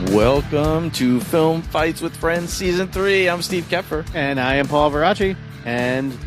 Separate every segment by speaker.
Speaker 1: Welcome to Film Fights with Friends Season 3. I'm Steve Kepfer.
Speaker 2: And I am Paul Veracci. And,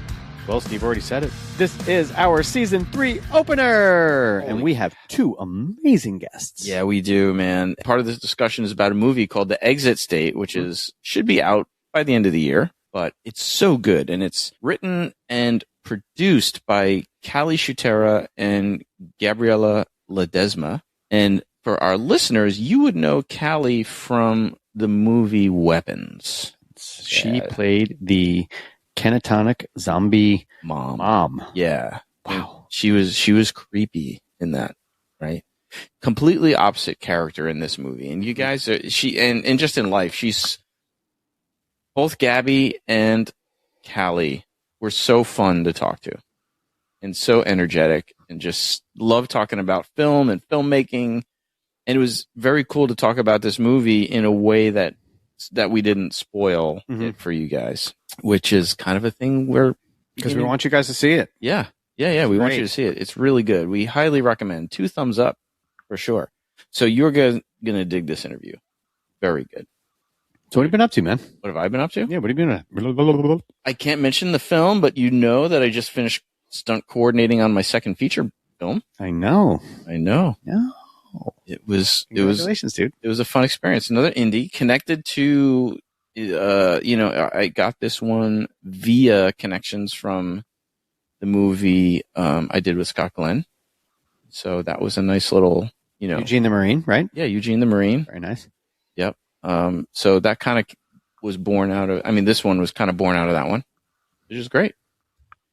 Speaker 2: well, Steve already said it. This is our Season 3 opener. And we have two amazing guests.
Speaker 1: Yeah, we do, man. Part of this discussion is about a movie called The Exit State, which should be out by the end of the year. But it's so good. And it's written and produced by Callie, Schuttera and Gabriela, Ledesma. And for our listeners, you would know Callie from the movie Weapons.
Speaker 2: She played the catatonic zombie mom.
Speaker 1: Yeah.
Speaker 2: Wow.
Speaker 1: She was creepy in that, right? Completely opposite character in this movie. And you guys and just in life, she's both Gabby and Callie were so fun to talk to and so energetic and just love talking about film and filmmaking. And it was very cool to talk about this movie in a way that we didn't spoil it for you guys, which is kind of a thing where...
Speaker 2: Because we want you guys to see it.
Speaker 1: Yeah. We want you to see it. It's really good. We highly recommend. 2 thumbs up for sure. So you're going to dig this interview. Very good.
Speaker 2: So what have you been up to, man?
Speaker 1: What have I been up to?
Speaker 2: Yeah, what have you been up?
Speaker 1: I can't mention the film, but you know that I just finished stunt coordinating on my second feature film.
Speaker 2: I know.
Speaker 1: Yeah. It was
Speaker 2: Congratulations, dude.
Speaker 1: It was a fun experience. Another indie connected to, I got this one via connections from the movie I did with Scott Glenn. So that was a nice little,
Speaker 2: Eugene the Marine, right?
Speaker 1: Yeah, Eugene the Marine.
Speaker 2: Very nice.
Speaker 1: Yep. So that kind of was born out of, this one was kind of born out of that one, which is great.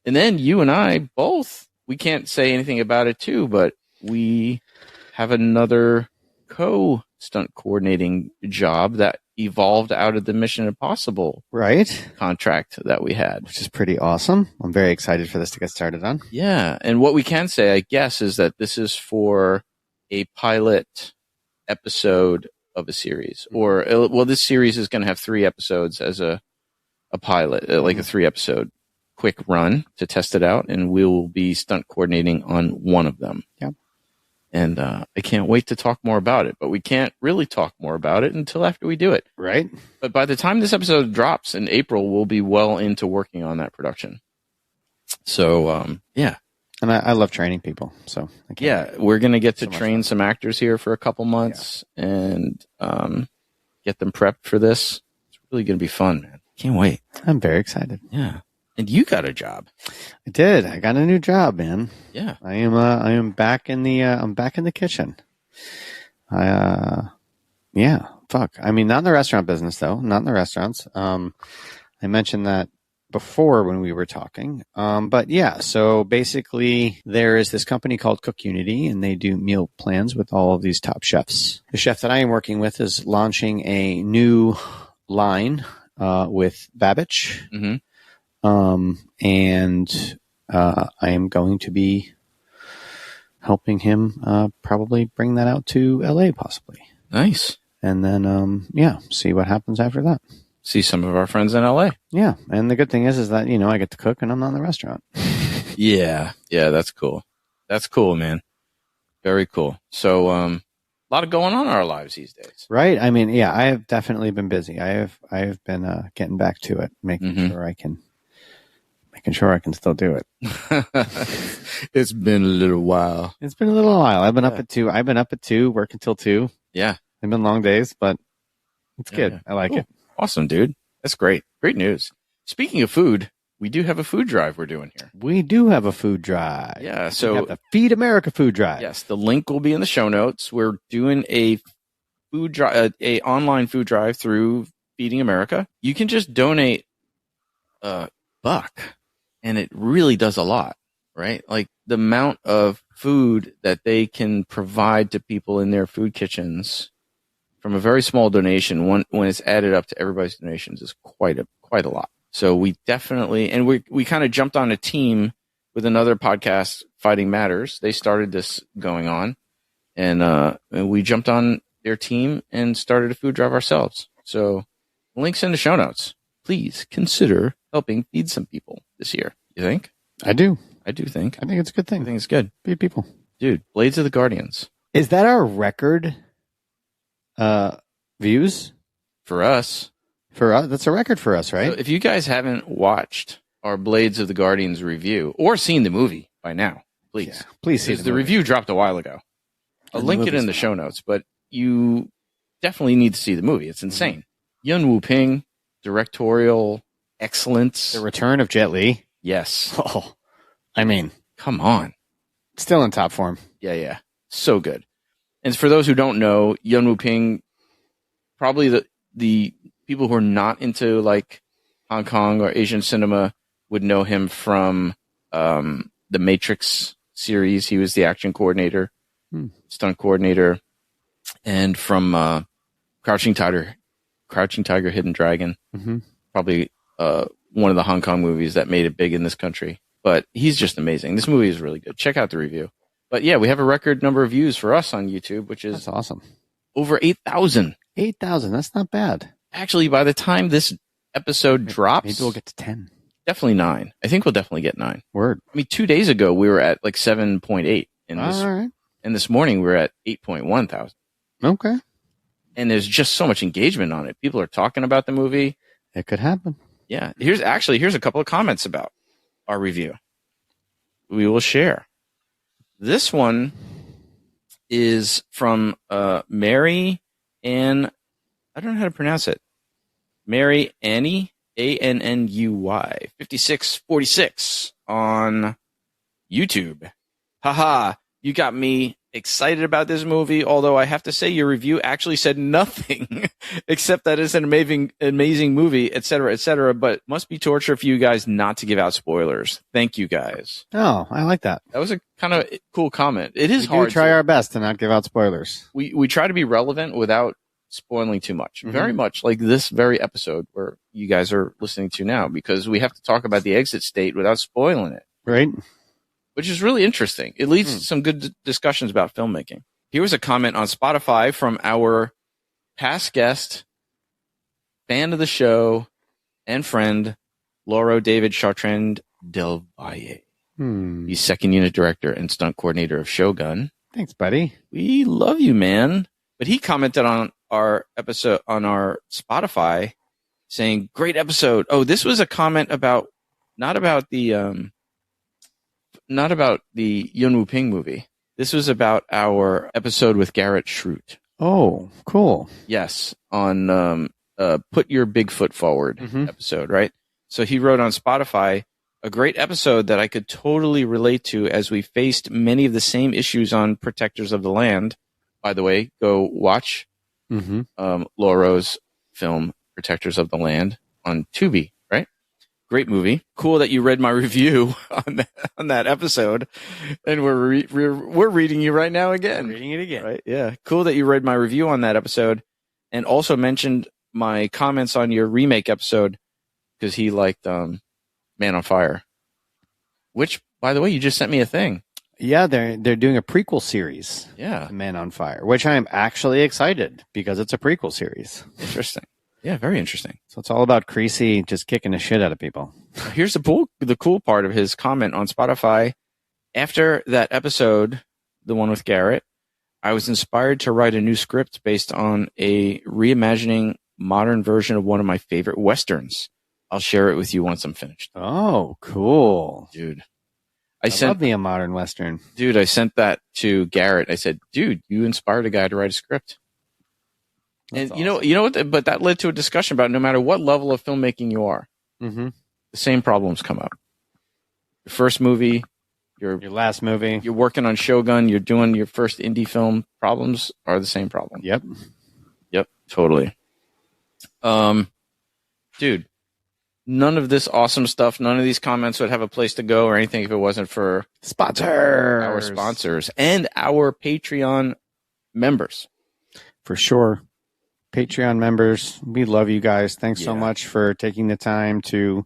Speaker 1: And then you and I both, we can't say anything about it too, but we have another co-stunt coordinating job that evolved out of the Mission Impossible contract that we had.
Speaker 2: Which is pretty awesome. I'm very excited for this to get started on.
Speaker 1: Yeah. And what we can say, I guess, is that this is for a pilot episode of a series. Or, this series is going to have 3 episodes as a pilot, like a 3-episode quick run to test it out. And we will be stunt coordinating on one of them.
Speaker 2: Yep.
Speaker 1: And I can't wait to talk more about it, but we can't really talk more about it until after we do it.
Speaker 2: Right.
Speaker 1: But by the time this episode drops in April, we'll be well into working on that production. So, yeah.
Speaker 2: And I love training people. So,
Speaker 1: we're going to get to train some actors here for a couple months and get them prepped for this. It's really going to be fun, man. Can't wait.
Speaker 2: I'm very excited.
Speaker 1: Yeah. And you got a job.
Speaker 2: I did. I got a new job, man.
Speaker 1: Yeah.
Speaker 2: I am back in the kitchen. Fuck. I mean, not in the restaurant business though. Not in the restaurants. I mentioned that before when we were talking. But yeah, so basically there is this company called Cook Unity and they do meal plans with all of these top chefs. The chef that I am working with is launching a new line, with Babbage.
Speaker 1: Mm-hmm.
Speaker 2: I am going to be helping him probably bring that out to LA possibly.
Speaker 1: Nice.
Speaker 2: And then see what happens after that.
Speaker 1: See some of our friends in LA.
Speaker 2: Yeah, and the good thing is that I get to cook and I'm not in the restaurant.
Speaker 1: Yeah, that's cool. That's cool, man. Very cool. So a lot of going on in our lives these days.
Speaker 2: Right? I mean, yeah, I have definitely been busy. I have been getting back to it, making sure I can still do it.
Speaker 1: It's been a little while.
Speaker 2: I've been up at 2, working till 2.
Speaker 1: Yeah.
Speaker 2: They've been long days, but it's good.
Speaker 1: Yeah.
Speaker 2: I like it.
Speaker 1: Awesome, dude. That's great. Great news. Speaking of food, we do have a food drive we're doing here.
Speaker 2: We do have a food drive.
Speaker 1: Yeah. So
Speaker 2: we have the Feed America food drive.
Speaker 1: Yes. The link will be in the show notes. We're doing a food drive, a online food drive through Feeding America. You can just donate $1. And it really does a lot, right? Like the amount of food that they can provide to people in their food kitchens from a very small donation, when it's added up to everybody's donations, is quite a lot. So we definitely, and we kind of jumped on a team with another podcast, Fighting Matters. They started this going on, and we jumped on their team and started a food drive ourselves. So links in the show notes. Please consider helping feed some people this year. You think?
Speaker 2: I do.
Speaker 1: I think
Speaker 2: it's a good thing.
Speaker 1: I think it's good.
Speaker 2: Feed people.
Speaker 1: Dude, Blades of the Guardians.
Speaker 2: Is that our record views
Speaker 1: for us.
Speaker 2: For us, that's a record for us, right?
Speaker 1: So if you guys haven't watched our Blades of the Guardians review or seen the movie by now, please.
Speaker 2: Yeah, please see
Speaker 1: the review dropped a while ago. I'll
Speaker 2: And
Speaker 1: link it in the show notes, but you definitely need to see the movie. It's insane. Yun Wu Ping, directorial excellence.
Speaker 2: The return of Jet Li.
Speaker 1: Yes.
Speaker 2: Oh, I mean,
Speaker 1: come on.
Speaker 2: Still in top form.
Speaker 1: Yeah. So good. And for those who don't know, Yun Wu Ping, probably the people who are not into like Hong Kong or Asian cinema would know him from the Matrix series. He was the action coordinator, stunt coordinator, and from Crouching Tiger, Hidden Dragon. Probably one of the Hong Kong movies that made it big in this country. But he's just amazing. This movie is really good. Check out the review. But yeah, we have a record number of views for us on YouTube, which is
Speaker 2: That's awesome.
Speaker 1: Over 8,000.
Speaker 2: 8,000. That's not bad.
Speaker 1: Actually, by the time this episode drops,
Speaker 2: maybe we'll get to 10.
Speaker 1: Definitely 9. I think we'll definitely get 9.
Speaker 2: Word.
Speaker 1: I mean, 2 days ago we were at like 7.8,
Speaker 2: All right.
Speaker 1: And this morning we were at 8.1 thousand.
Speaker 2: Okay.
Speaker 1: And there's just so much engagement on it. People are talking about the movie.
Speaker 2: It could happen.
Speaker 1: Yeah. Here's a couple of comments about our review. We will share. This one is from Mary Ann. I don't know how to pronounce it. Mary Annie, ANNUY, 5646 on YouTube. Haha, you got me excited about this movie, although I have to say your review actually said nothing except that it's an amazing movie, etc., but must be torture for you guys not to give out spoilers. Thank you, guys.
Speaker 2: Oh, I like that.
Speaker 1: That was a kind of cool comment. It is
Speaker 2: hard.
Speaker 1: We
Speaker 2: try our best to not give out spoilers.
Speaker 1: We try to be relevant without spoiling too much. Very much like this very episode where you guys are listening to now, because we have to talk about the exit state without spoiling it.
Speaker 2: Right.
Speaker 1: Which is really interesting. It leads to some good discussions about filmmaking. Here was a comment on Spotify from our past guest, fan of the show, and friend, Lauro David Chartrand Del Valle. He's second unit director and stunt coordinator of Shogun.
Speaker 2: Thanks, buddy.
Speaker 1: We love you, man. But he commented on our episode on our Spotify saying, great episode. Oh, this was a comment about, not about the Yun Wu Ping movie. This was about our episode with Garrett Schrute.
Speaker 2: Oh, cool.
Speaker 1: Yes, on Put Your Big Foot Forward episode, right? So he wrote on Spotify, a great episode that I could totally relate to as we faced many of the same issues on Protectors of the Land. By the way, go watch Lauro's film Protectors of the Land on Tubi. Great movie. Cool that you read my review on that episode, and we're reading you right now again.
Speaker 2: Reading it again,
Speaker 1: right? Yeah. Cool that you read my review on that episode, and also mentioned my comments on your remake episode because he liked Man on Fire. Which, by the way, you just sent me a thing.
Speaker 2: Yeah, they're doing a prequel series.
Speaker 1: Yeah,
Speaker 2: Man on Fire, which I'm actually excited because it's a prequel series.
Speaker 1: Interesting. Yeah, very interesting.
Speaker 2: So it's all about Creasy just kicking the shit out of people.
Speaker 1: Here's the cool part of his comment on Spotify. After that episode, the one with Garrett, I was inspired to write a new script based on a reimagining modern version of one of my favorite Westerns. I'll share it with you once I'm finished.
Speaker 2: Oh, cool.
Speaker 1: Dude.
Speaker 2: I love me a modern Western.
Speaker 1: Dude, I sent that to Garrett. I said, dude, you inspired a guy to write a script. That's awesome. You know what? But that led to a discussion about no matter what level of filmmaking you are, the same problems come up. Your first movie, your
Speaker 2: last movie,
Speaker 1: you're working on Shogun, you're doing your first indie film. Problems are the same problem. Yep, totally. Dude, none of this awesome stuff, none of these comments would have a place to go or anything if it wasn't for our sponsors and our Patreon members.
Speaker 2: For sure. Patreon members, we love you guys. Thanks so much for taking the time to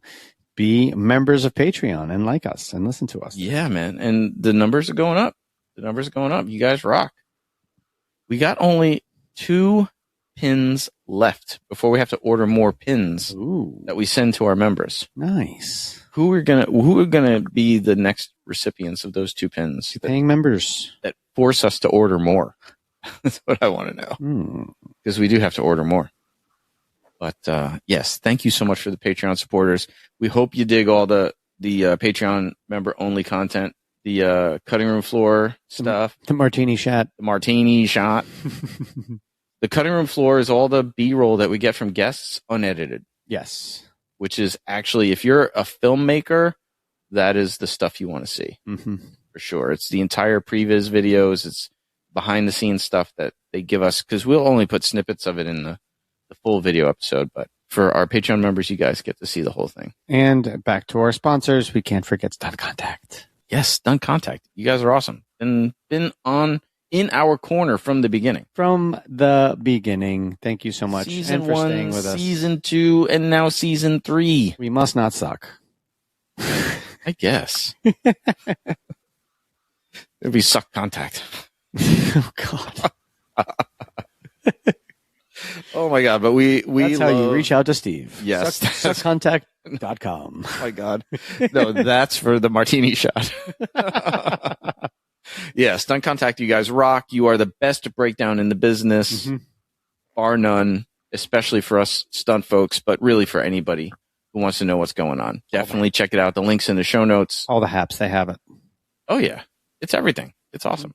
Speaker 2: be members of Patreon and like us and listen to us.
Speaker 1: Yeah, man. And the numbers are going up. You guys rock. We got only 2 pins left before we have to order more pins that we send to our members.
Speaker 2: Nice.
Speaker 1: Who are gonna be the next recipients of those 2 pins?
Speaker 2: Paying members
Speaker 1: that force us to order more. That's what I want to know. Because we do have to order more. But yes, thank you so much for the Patreon supporters. We hope you dig all the Patreon member only content, the cutting room floor stuff,
Speaker 2: the martini shot,
Speaker 1: The cutting room floor is all the B-roll that we get from guests unedited.
Speaker 2: Yes,
Speaker 1: which is actually, if you're a filmmaker, that is the stuff you want to see for sure. It's the entire previs videos. It's behind the scenes stuff that they give us, because we'll only put snippets of it in the full video episode, but for our Patreon members, you guys get to see the whole thing.
Speaker 2: And back to our sponsors, we can't forget Stunt Contact.
Speaker 1: Yes, Stunt Contact. You guys are awesome. Been on in our corner from the beginning.
Speaker 2: From the beginning. Thank you so much.
Speaker 1: Season
Speaker 2: and for
Speaker 1: 1,
Speaker 2: staying with us.
Speaker 1: Season 2, and now Season 3.
Speaker 2: We must not suck.
Speaker 1: I guess. It'd be Suck Contact.
Speaker 2: Oh, God.
Speaker 1: Oh, my God. But we
Speaker 2: That's how you reach out to Steve.
Speaker 1: Yes.
Speaker 2: Suckcontact.com.
Speaker 1: Oh, my God. No, that's for the martini shot. Yeah, Stunt Contact, you guys rock. You are the best breakdown in the business, bar none, especially for us stunt folks, but really for anybody who wants to know what's going on. Definitely check it out. The link's in the show notes.
Speaker 2: All the haps, they have it.
Speaker 1: Oh, yeah. It's everything. It's awesome.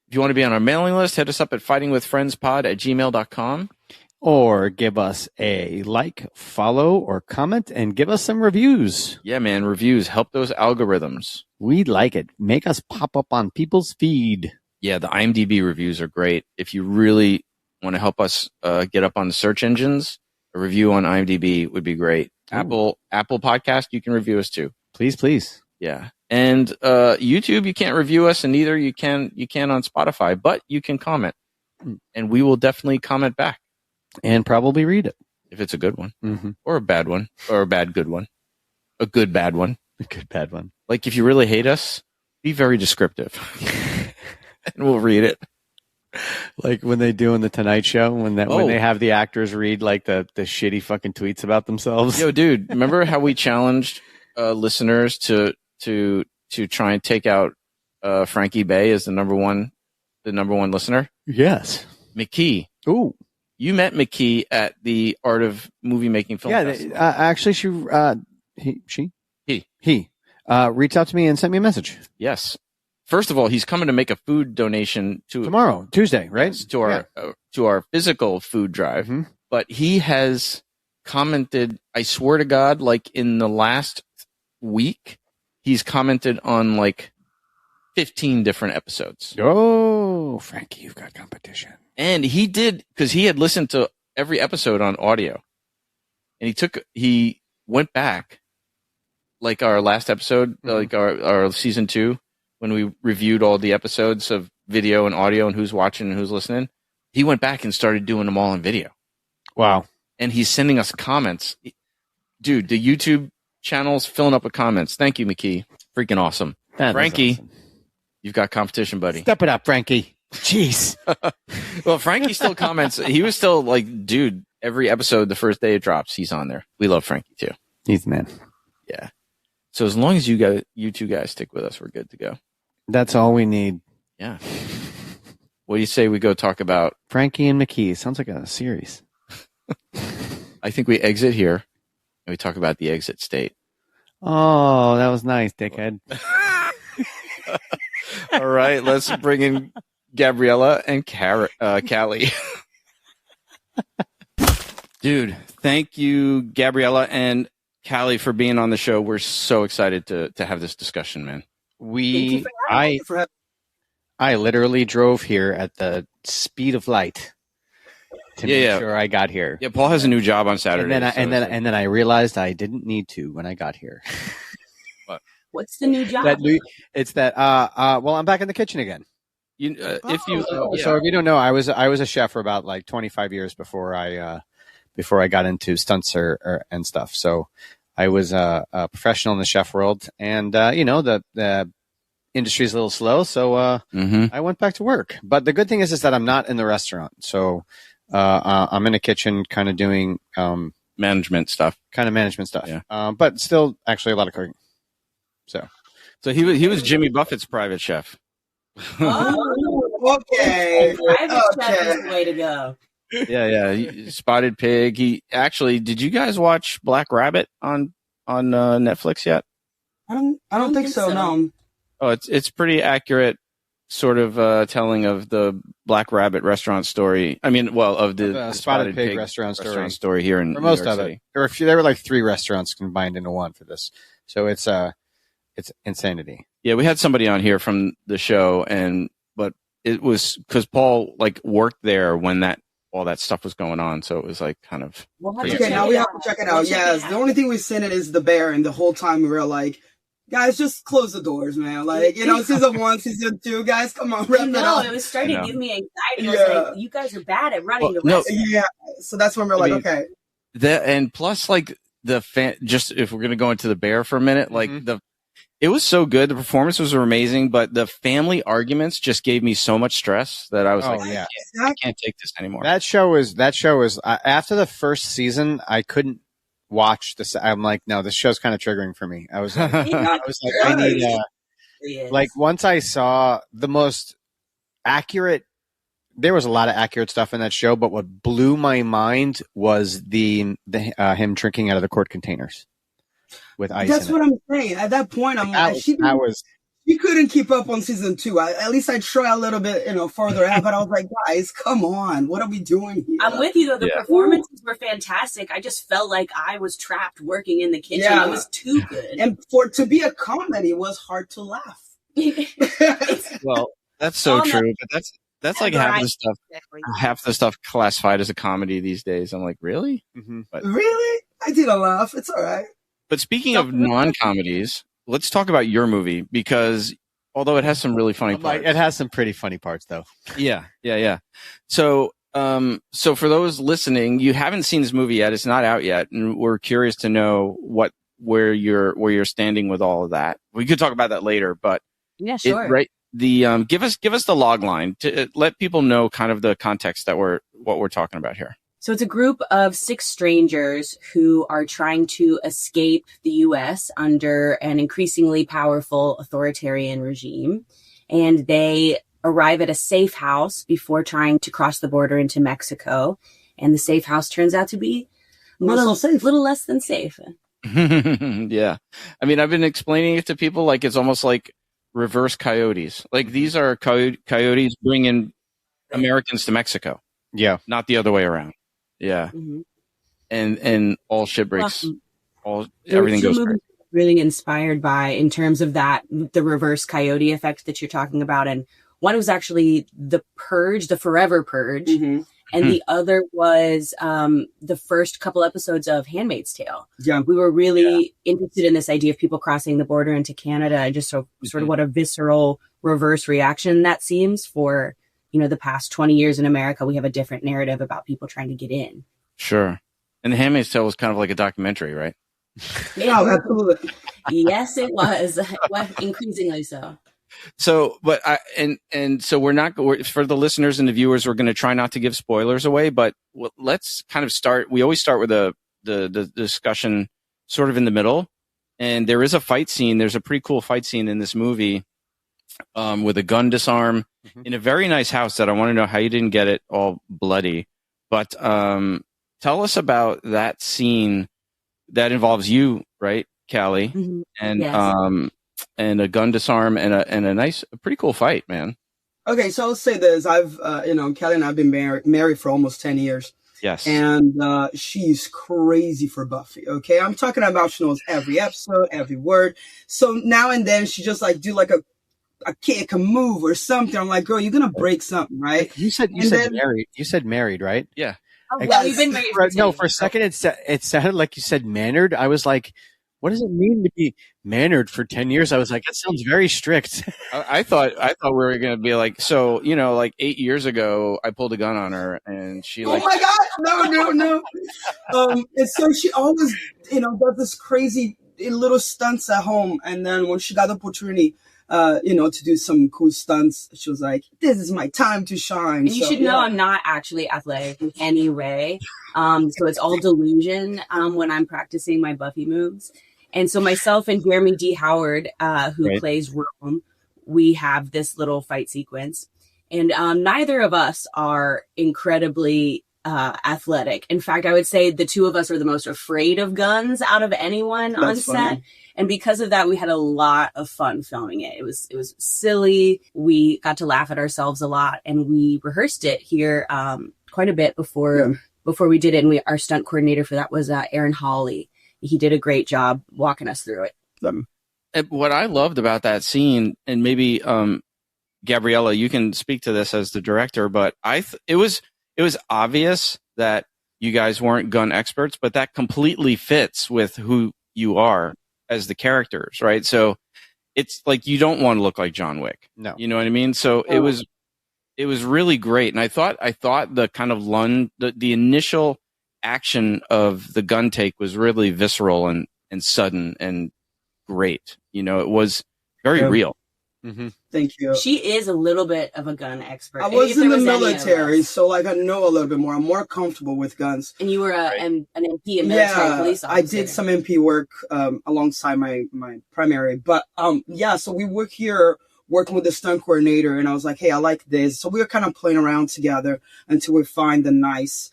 Speaker 1: If you want to be on our mailing list, hit us up at fightingwithfriendspod@gmail.com.
Speaker 2: Or give us a like, follow, or comment, and give us some reviews.
Speaker 1: Yeah, man. Reviews help those algorithms.
Speaker 2: We like it. Make us pop up on people's feed.
Speaker 1: Yeah, the IMDb reviews are great. If you really want to help us get up on the search engines, a review on IMDb would be great. Ooh. Apple Podcast, you can review us too.
Speaker 2: Please, please.
Speaker 1: Yeah. And YouTube, you can't review us, and neither you can on Spotify, but you can comment. And we will definitely comment back.
Speaker 2: And probably read it.
Speaker 1: If it's a good one. Or a bad one. Or a bad good one. A good bad one.
Speaker 2: A good bad one.
Speaker 1: Like, if you really hate us, be very descriptive. And we'll read it.
Speaker 2: Like when they do in the Tonight Show, when they have the actors read like the shitty fucking tweets about themselves.
Speaker 1: Yo, dude, remember how we challenged listeners to try and take out Frankie Bay as the number one listener?
Speaker 2: Yes.
Speaker 1: McKee.
Speaker 2: Ooh.
Speaker 1: You met McKee at the Art of Movie Making Film Festival.
Speaker 2: Actually, he reached out to me and sent me a message.
Speaker 1: Yes. First of all, he's coming to make a food donation
Speaker 2: tomorrow, Tuesday, right?
Speaker 1: To our physical food drive. But he has commented, I swear to God, like in the last week, he's commented on like 15 different episodes.
Speaker 2: Oh, Frankie, you've got competition.
Speaker 1: And he did, because he had listened to every episode on audio. And he went back, like our last episode, like our season 2, when we reviewed all the episodes of video and audio and who's watching and who's listening. He went back and started doing them all in video.
Speaker 2: Wow.
Speaker 1: And he's sending us comments. Dude, the YouTube channel's filling up with comments. Thank you, McKee. Freaking awesome. Frankie, awesome. You've got competition, buddy.
Speaker 2: Step it up, Frankie. Jeez.
Speaker 1: Well, Frankie still comments. He was still like, dude, every episode, the first day it drops, he's on there. We love Frankie too.
Speaker 2: He's the man.
Speaker 1: Yeah. So as long as you two guys stick with us, we're good to go.
Speaker 2: That's all we need.
Speaker 1: Yeah. What do you say we go talk about
Speaker 2: Frankie and McKee? Sounds like a series.
Speaker 1: I think we exit here and we talk about the exit state.
Speaker 2: Oh, that was nice, dickhead.
Speaker 1: All right, let's bring in Gabriela and Callie. Dude, thank you, Gabriela and Callie, for being on the show. We're so excited to have this discussion, man.
Speaker 2: I literally drove here at the speed of light to make sure I got here.
Speaker 1: Yeah, Paul has a new job on Saturday.
Speaker 2: And then I realized I didn't need to when I got here.
Speaker 1: What?
Speaker 3: What's the new job?
Speaker 2: Well, I'm back in the kitchen again.
Speaker 1: So
Speaker 2: if you don't know, I was a chef for about like 25 years before I got into stunts and stuff. So I was a professional in the chef world, and the industry's a little slow, so I went back to work. But the good thing is that I'm not in the restaurant, so I'm in the kitchen, kind of doing
Speaker 1: management stuff.
Speaker 2: Yeah. But still, actually, a lot of cooking. So
Speaker 1: he was Jimmy Buffett's private chef.
Speaker 3: Oh, Okay.
Speaker 4: Private chef is the way to go.
Speaker 1: Yeah. Spotted Pig. He actually. Did you guys watch Black Rabbit on Netflix yet?
Speaker 3: I don't think so. No.
Speaker 1: Oh, it's pretty accurate, sort of telling of the Black Rabbit restaurant story. I mean, well, of the
Speaker 2: Spotted Pig restaurant
Speaker 1: story here in
Speaker 2: for most
Speaker 1: New York
Speaker 2: of
Speaker 1: City.
Speaker 2: it. There were like 3 restaurants combined into one for this, so it's insanity.
Speaker 1: Yeah, we had somebody on here from the show, but it was because Paul worked there when all that stuff was going on, so it was kind of.
Speaker 3: Okay, now we have to check it out. Yes, the only thing we've seen it is the bear, and the whole time we were like, guys, just close the doors, man. Season 1, season 2, guys, come on, wrap it up.
Speaker 4: It was starting to give me anxiety. I was like, you guys are bad at running the restaurant.
Speaker 3: Yeah, so that's when we're okay.
Speaker 1: And plus, just if we're gonna go into the bear for a minute, it was so good. The performances were amazing, but the family arguments just gave me so much stress that I was I can't take this anymore.
Speaker 2: That show was after the first season, I couldn't watch this. I'm like, no, this show's kind of triggering for me. I was like, I need once I saw the most accurate. There was a lot of accurate stuff in that show, but what blew my mind was the him drinking out of the quart containers with ice.
Speaker 3: That's what I'm saying. At that point, I'm like, she couldn't keep up on season 2. At least I try a little bit, further out. But I was like, guys, come on, what are we doing here?
Speaker 4: I'm with you though. The performances were fantastic. I just felt like I was trapped working in the kitchen.
Speaker 3: Yeah.
Speaker 4: It was too good.
Speaker 3: And to be a comedy, it was hard to laugh.
Speaker 1: Well, that's so true. But that's like half the stuff classified as a comedy these days. I'm like, really?
Speaker 3: Mm-hmm. Really? I didn't laugh. It's all right.
Speaker 1: But speaking of non-comedies, let's talk about your movie, because although it has some really funny parts.
Speaker 2: It has some pretty funny parts, though.
Speaker 1: Yeah. So for those listening, you haven't seen this movie yet. It's not out yet. And we're curious to know where you're standing with all of that. We could talk about that later, but
Speaker 4: yeah, sure.
Speaker 1: Give us the log line to let people know kind of the context that what we're talking about here.
Speaker 4: So it's a group of 6 strangers who are trying to escape the U.S. under an increasingly powerful authoritarian regime. And they arrive at a safe house before trying to cross the border into Mexico. And the safe house turns out to be a little less than safe.
Speaker 1: Yeah. I mean, I've been explaining it to people like it's almost like reverse coyotes. Like these are coyotes bringing Americans to Mexico.
Speaker 2: Yeah.
Speaker 1: Not the other way around. Yeah. Mm-hmm. And all shit breaks. Everything goes great.
Speaker 4: Really inspired by in terms of the reverse coyote effect that you're talking about. And one was actually The Purge, the Forever Purge. Mm-hmm. And the other was the first couple episodes of Handmaid's Tale. Yeah. We were really interested in this idea of people crossing the border into Canada and just sort of what a visceral reverse reaction that seems for, the past 20 years in America. We have a different narrative about people trying to get in.
Speaker 1: Sure. And The Handmaid's Tale was kind of like a documentary, right?
Speaker 3: Yeah, absolutely.
Speaker 4: Yes, it was. Increasingly so.
Speaker 1: So, but so for the listeners and the viewers, we're going to try not to give spoilers away, but let's kind of start. We always start with the discussion sort of in the middle, and there is a fight scene. There's a pretty cool fight scene in this movie with a gun disarm in a very nice house that I want to know how you didn't get it all bloody. But tell us about that scene that involves you, right, Callie? Mm-hmm. And yes. And a gun disarm and a pretty cool fight, man.
Speaker 3: Okay, so I'll say this: I've Callie and I've been married for almost 10 years.
Speaker 1: Yes, and
Speaker 3: she's crazy for Buffy. Okay, I'm talking about she knows every episode, every word. So now and then she just do a kick, a move, or something. I'm like, girl, you're gonna break something, right?
Speaker 2: You said married. You said married, right?
Speaker 1: Yeah.
Speaker 4: Oh, well, you've been married
Speaker 2: for a second, it sounded like you said mannered. I was like, what does it mean to be mannered for 10 years? I was like, that sounds very strict.
Speaker 1: I thought we were going to be like, so, 8 years ago, I pulled a gun on her and she
Speaker 3: oh my God, no. And so she always, does this crazy little stunts at home. And then when she got the opportunity, to do some cool stunts, she was like, this is my time to shine.
Speaker 4: And you should know I'm not actually athletic in any way. So it's all delusion when I'm practicing my Buffy moves. And so myself and Jeremy D. Howard, who plays Rome, we have this little fight sequence. And neither of us are incredibly athletic. In fact, I would say the two of us are the most afraid of guns out of anyone on set. And because of that, we had a lot of fun filming it. It was silly. We got to laugh at ourselves a lot, and we rehearsed it here quite a bit before we did it. And our stunt coordinator for that was Aaron Hawley. He did a great job walking us through it.
Speaker 1: What I loved about that scene, and maybe Gabriela, you can speak to this as the director, but it was obvious that you guys weren't gun experts, but that completely fits with who you are as the characters, right? So it's like you don't want to look like John Wick.
Speaker 2: No.
Speaker 1: You know what I mean? So it was really great. And I thought the kind of the initial action of the gun take was really visceral and sudden and great. You know, it was very real.
Speaker 2: Mm-hmm.
Speaker 3: Thank you.
Speaker 4: She is a little bit of a gun expert.
Speaker 3: I was in the military, so like I know a little bit more. I'm more comfortable with guns.
Speaker 4: And you were an MP, a military police officer.
Speaker 3: I did some MP work alongside my primary. But so we were here working with the stunt coordinator, and I was like, hey, I like this. So we were kind of playing around together until we find the nice,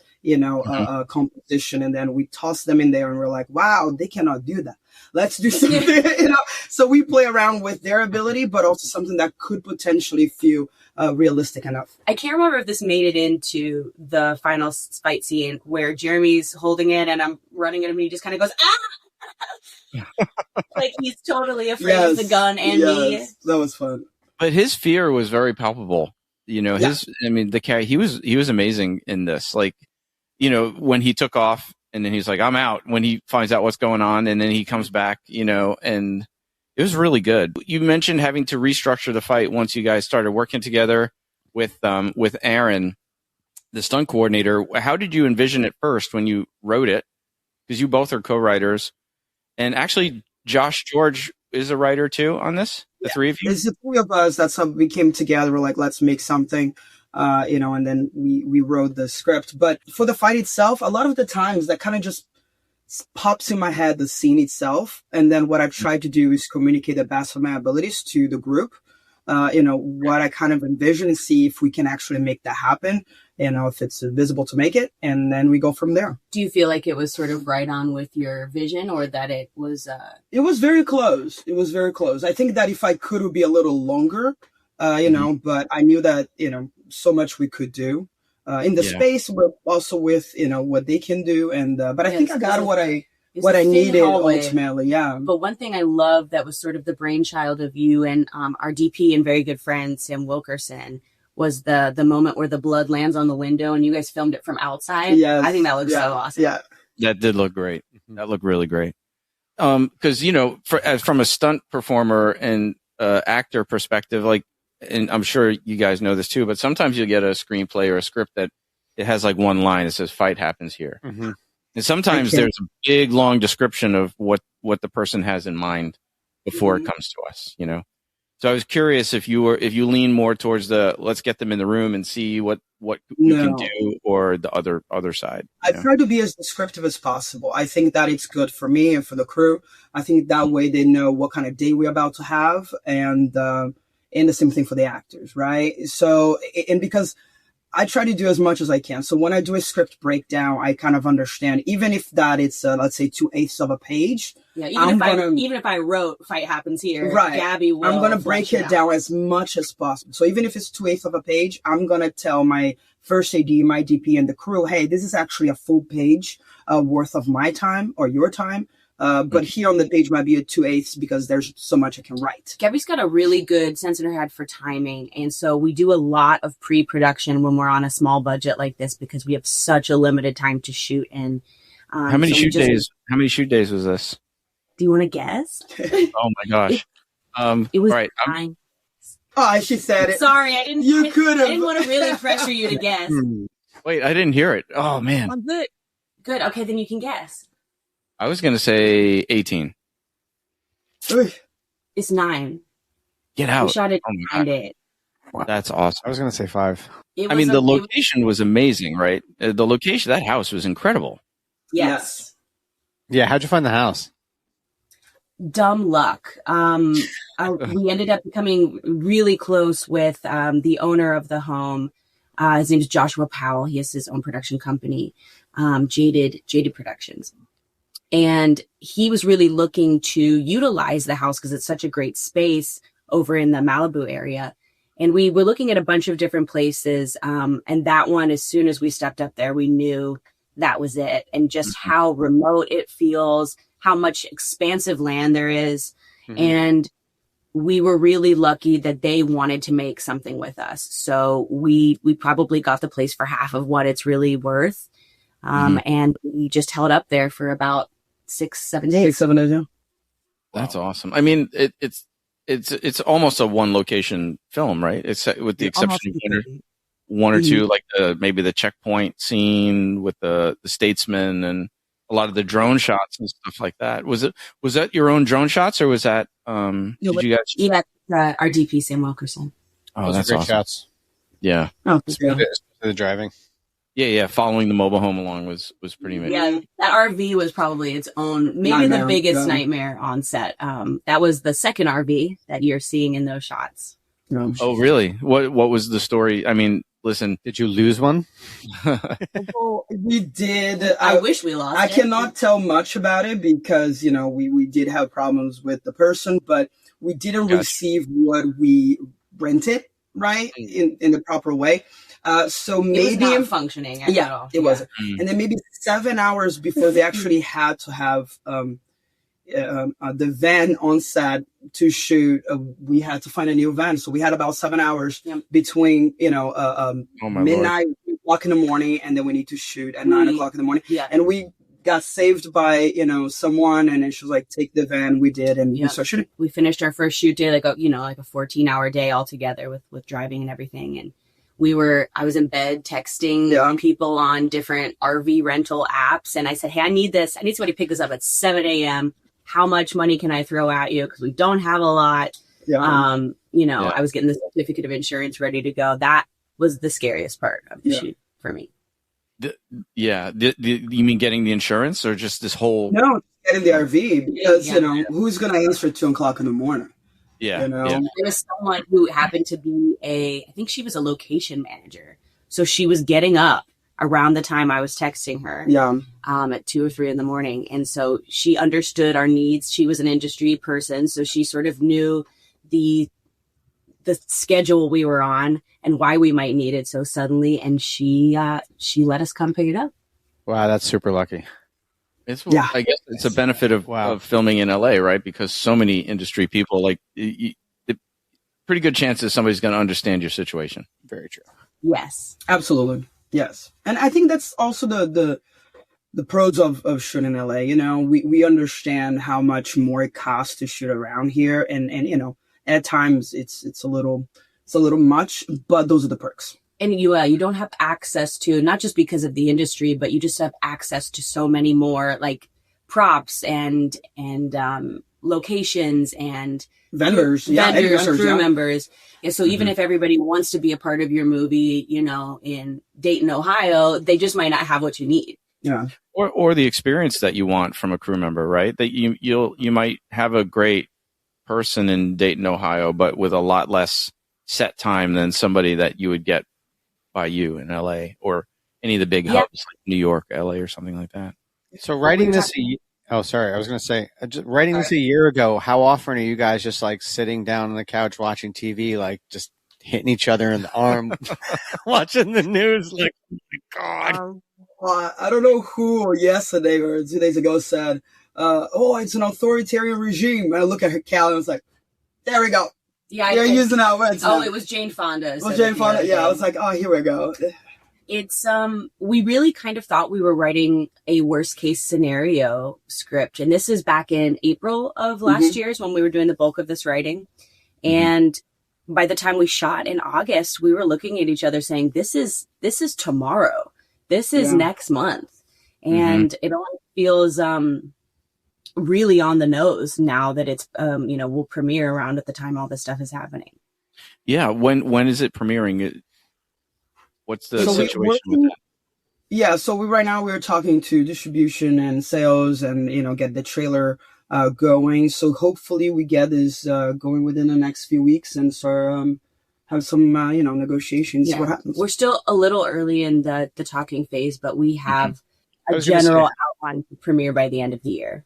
Speaker 3: composition, and then we toss them in there, and we're like, wow, they cannot do that. Let's do something, So we play around with their ability, but also something that could potentially feel realistic enough.
Speaker 4: I can't remember if this made it into the final fight scene where Jeremy's holding it and I'm running at him and he just kind of goes, ah! Like he's totally afraid of the gun and me.
Speaker 3: That was fun.
Speaker 1: But his fear was very palpable. The guy, he was amazing in this. Like, when he took off and then he's like, I'm out, when he finds out what's going on, and then he comes back, and it was really good. You mentioned having to restructure the fight once you guys started working together with Aaron, the stunt coordinator. How did you envision it first when you wrote it? Because you both are co-writers. And actually, Josh George is a writer too on this, the three of you?
Speaker 3: It's the three of us. That's how we came together. We're like, let's make something. And then we wrote the script. But for the fight itself, a lot of the times that kind of just pops in my head, the scene itself. And then what I've tried to do is communicate the best of my abilities to the group. What I kind of envision and see if we can actually make that happen. If it's visible to make it. And then we go from there.
Speaker 4: Do you feel like it was sort of right on with your vision, or that it was...
Speaker 3: It was very close. It was very close. I think that if I could, it would be a little longer, but I knew that, so much we could do in the space, but also with what they can do, and but I think I got what I needed ultimately.
Speaker 4: But one thing I love that was sort of the brainchild of you and our DP and very good friend Sam Wilkerson was the moment where the blood lands on the window and you guys filmed it from outside.
Speaker 3: Yes.
Speaker 4: I think that looks so awesome.
Speaker 3: Yeah,
Speaker 1: that did look great. That looked really great. Because from a stunt performer and actor perspective, like. And I'm sure you guys know this too, but sometimes you get a screenplay or a script that it has like one line that says fight happens here. Mm-hmm. And sometimes there's a big, long description of what the person has in mind before it comes to us, So I was curious if you lean more towards the let's get them in the room and see what we can do, or the other side.
Speaker 3: I try to be as descriptive as possible. I think that it's good for me and for the crew. I think that way they know what kind of day we're about to have, and the same thing for the actors, right? So, and because I try to do as much as I can. So when I do a script breakdown, I kind of understand, even if that it's, let's say 2/8 of a page.
Speaker 4: Yeah, even if I wrote fight happens here,
Speaker 3: right,
Speaker 4: Gabby will.
Speaker 3: I'm going to break it down as much as possible. So even if it's 2/8 of a page, I'm going to tell my first AD, my DP, and the crew, hey, this is actually a full page worth of my time or your time. But here on the page might be a 2/8 because there's so much I can write.
Speaker 4: Gabby's got a really good sense in her head for timing. And so we do a lot of pre-production when we're on a small budget like this because we have such a limited time to shoot in.
Speaker 1: How many shoot days was this?
Speaker 4: Do you want to guess?
Speaker 1: Oh my gosh.
Speaker 4: It was
Speaker 1: right.
Speaker 4: 9.
Speaker 3: Oh, she said it.
Speaker 4: Sorry, I didn't want to really pressure you to guess.
Speaker 1: Wait, I didn't hear it. Oh man.
Speaker 4: I'm good. Good. Okay, then you can guess.
Speaker 1: I was going to say 18.
Speaker 4: It's 9.
Speaker 1: Get out.
Speaker 4: We shot it 9 days.
Speaker 1: Wow. That's awesome.
Speaker 2: I was going to say 5.
Speaker 1: The location was amazing, right? The location, that house was incredible.
Speaker 4: Yes.
Speaker 2: Yeah, how'd you find the house?
Speaker 4: dumb luck. We ended up becoming really close with the owner of the home. His name is Joshua Powell. He has his own production company, Jaded Productions. And he was really looking to utilize the house because it's such a great space over in the Malibu area. And we were looking at a bunch of different places. And that one, as soon as we stepped up there, we knew that was it. And just how remote it feels, how much expansive land there is. Mm-hmm. And we were really lucky that they wanted to make something with us. So we probably got the place for half of what it's really worth. And we just held up there for about 6-7 days.
Speaker 3: 6-7 days, yeah.
Speaker 1: That's awesome. I mean, it's almost a one location film, right? It's with the exception of one or two, like maybe the checkpoint scene with the statesman and a lot of the drone shots and stuff like that. Was that your own drone shots, or was that did you guys?
Speaker 4: Yeah, our DP Sam Wilkerson.
Speaker 1: Oh, that's
Speaker 2: great
Speaker 1: awesome.
Speaker 2: Shots.
Speaker 1: Yeah.
Speaker 3: Oh,
Speaker 2: The driving.
Speaker 1: Yeah. Following the mobile home along was pretty amazing.
Speaker 4: Yeah, that RV was probably its own, maybe the biggest nightmare on set. That was the second RV that you're seeing in those shots.
Speaker 1: Oh, really? What was the story? I mean, listen,
Speaker 2: did you lose one?
Speaker 3: Well, we did.
Speaker 4: I wish we lost.
Speaker 3: I cannot tell much about it because we did have problems with the person, but we didn't receive what we rented right in the proper way. So maybe
Speaker 4: it was not functioning at all.
Speaker 3: It wasn't. And then maybe 7 hours before they actually had to have the van on set to shoot, we had to find a new van. So we had about 7 hours between midnight, 3 o'clock in the morning, and then we need to shoot at 9 o'clock in the morning. Yeah. And we got saved by someone, and then she was like, "Take the van." We did, and we started shooting.
Speaker 4: We finished our first shoot day like a 14-hour day altogether with driving and everything, and I was in bed texting people on different RV rental apps. And I said, "Hey, I need somebody to pick this up at 7 a.m. How much money can I throw at you? Because we don't have a lot." Yeah. I was getting the certificate of insurance ready to go. That was the scariest part of the shoot for me.
Speaker 1: You mean getting the insurance or just this whole?
Speaker 3: No, getting the RV because, who's going to answer at 2 o'clock in the morning?
Speaker 1: Yeah.
Speaker 4: There was someone who happened to be I think she was a location manager. So she was getting up around the time I was texting her at 2 or 3 in the morning. And so she understood our needs. She was an industry person. So she sort of knew the schedule we were on and why we might need it so suddenly. And she let us come pick it up.
Speaker 2: Wow. That's super lucky.
Speaker 1: I guess it's a benefit of filming in LA, right? Because so many industry people, pretty good chances somebody's going to understand your situation.
Speaker 2: Very true.
Speaker 4: Yes,
Speaker 3: absolutely. Yes. And I think that's also the pros of shooting in LA. We understand how much more it costs to shoot around here. And at times it's a little much, but those are the perks.
Speaker 4: And you don't have access to, not just because of the industry, but you just have access to so many more like props and locations and
Speaker 3: vendors
Speaker 4: and crew members. Yeah, so even if everybody wants to be a part of your movie, in Dayton, Ohio, they just might not have what you need.
Speaker 3: Yeah.
Speaker 1: Or the experience that you want from a crew member, right? That you might have a great person in Dayton, Ohio, but with a lot less set time than somebody that you would get by you in LA or any of the big hubs like New York, LA, or something like that.
Speaker 2: So writing this I was going to say, writing this a year ago, how often are you guys just like sitting down on the couch watching TV, like just hitting each other in the arm, watching the news? Like, oh my God.
Speaker 3: I don't know who yesterday or 2 days ago said, it's an authoritarian regime. And I look at her, Callie, and I was like, there we go.
Speaker 4: Yeah,
Speaker 3: you're using that word.
Speaker 4: It was Jane Fonda.
Speaker 3: Jane Fonda. Yeah, I was like, here we go.
Speaker 4: It's we really kind of thought we were writing a worst case scenario script, and this is back in April of last year is when we were doing the bulk of this writing. And by the time we shot in August, we were looking at each other saying, "This is tomorrow. This is next month," and it all feels really on the nose now that it's will premiere around at the time all this stuff is happening.
Speaker 1: Yeah, when is it premiering? What's the situation with that?
Speaker 3: Yeah, so right now we're talking to distribution and sales and get the trailer going. So hopefully we get this going within the next few weeks and start have some negotiations. See what happens.
Speaker 4: We're still a little early in the talking phase, but we have a general outline to premiere by the end of the year.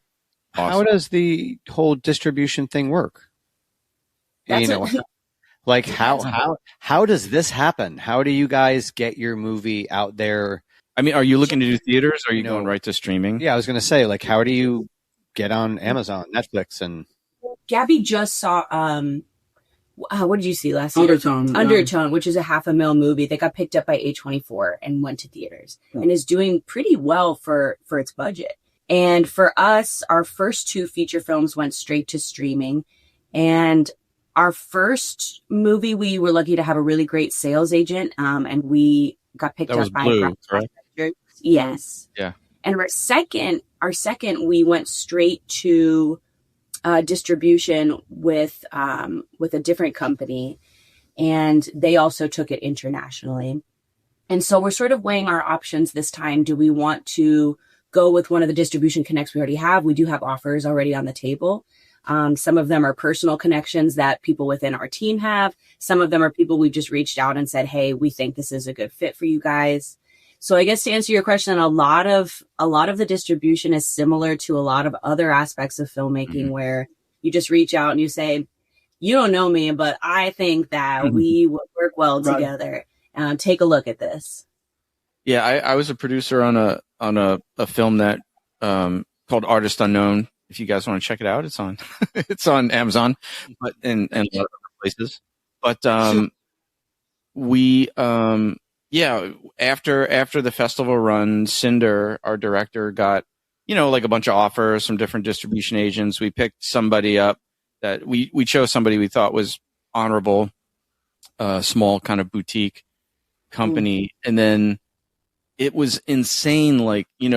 Speaker 2: Awesome. How does the whole distribution thing work? Like how does this happen? How do you guys get your movie out there?
Speaker 1: I mean, are you looking to do theaters? Or are you going right to streaming?
Speaker 2: Yeah, I was going to say, like, how do you get on Amazon, Netflix, and
Speaker 4: Gabby just saw what did you see last year?
Speaker 3: Undertone,
Speaker 4: which is a $500,000 movie that got picked up by A24 and went to theaters and is doing pretty well for its budget. And for us, our first 2 feature films went straight to streaming. And our first movie, we were lucky to have a really great sales agent, and we got picked up by
Speaker 1: Blue, correct?
Speaker 4: Yes.
Speaker 1: Yeah.
Speaker 4: And our second, we went straight to distribution with a different company, and they also took it internationally. And so we're sort of weighing our options this time. Do we want to go with one of the distribution connects we already have? We do have offers already on the table. Some of them are personal connections that people within our team have. Some of them are people we just reached out and said, hey, we think this is a good fit for you guys. So I guess to answer your question, a lot of the distribution is similar to a lot of other aspects of filmmaking where you just reach out and you say, you don't know me, but I think that we would work well together. Take a look at this.
Speaker 1: Yeah, I was a producer on a film that called Artist Unknown. If you guys want to check it out, it's on it's on Amazon, but and a lot of other places. But we after the festival run, Cinder, our director, got like a bunch of offers from different distribution agents. We picked somebody up that we chose somebody we thought was honorable, small kind of boutique company, and then it was insane. Like they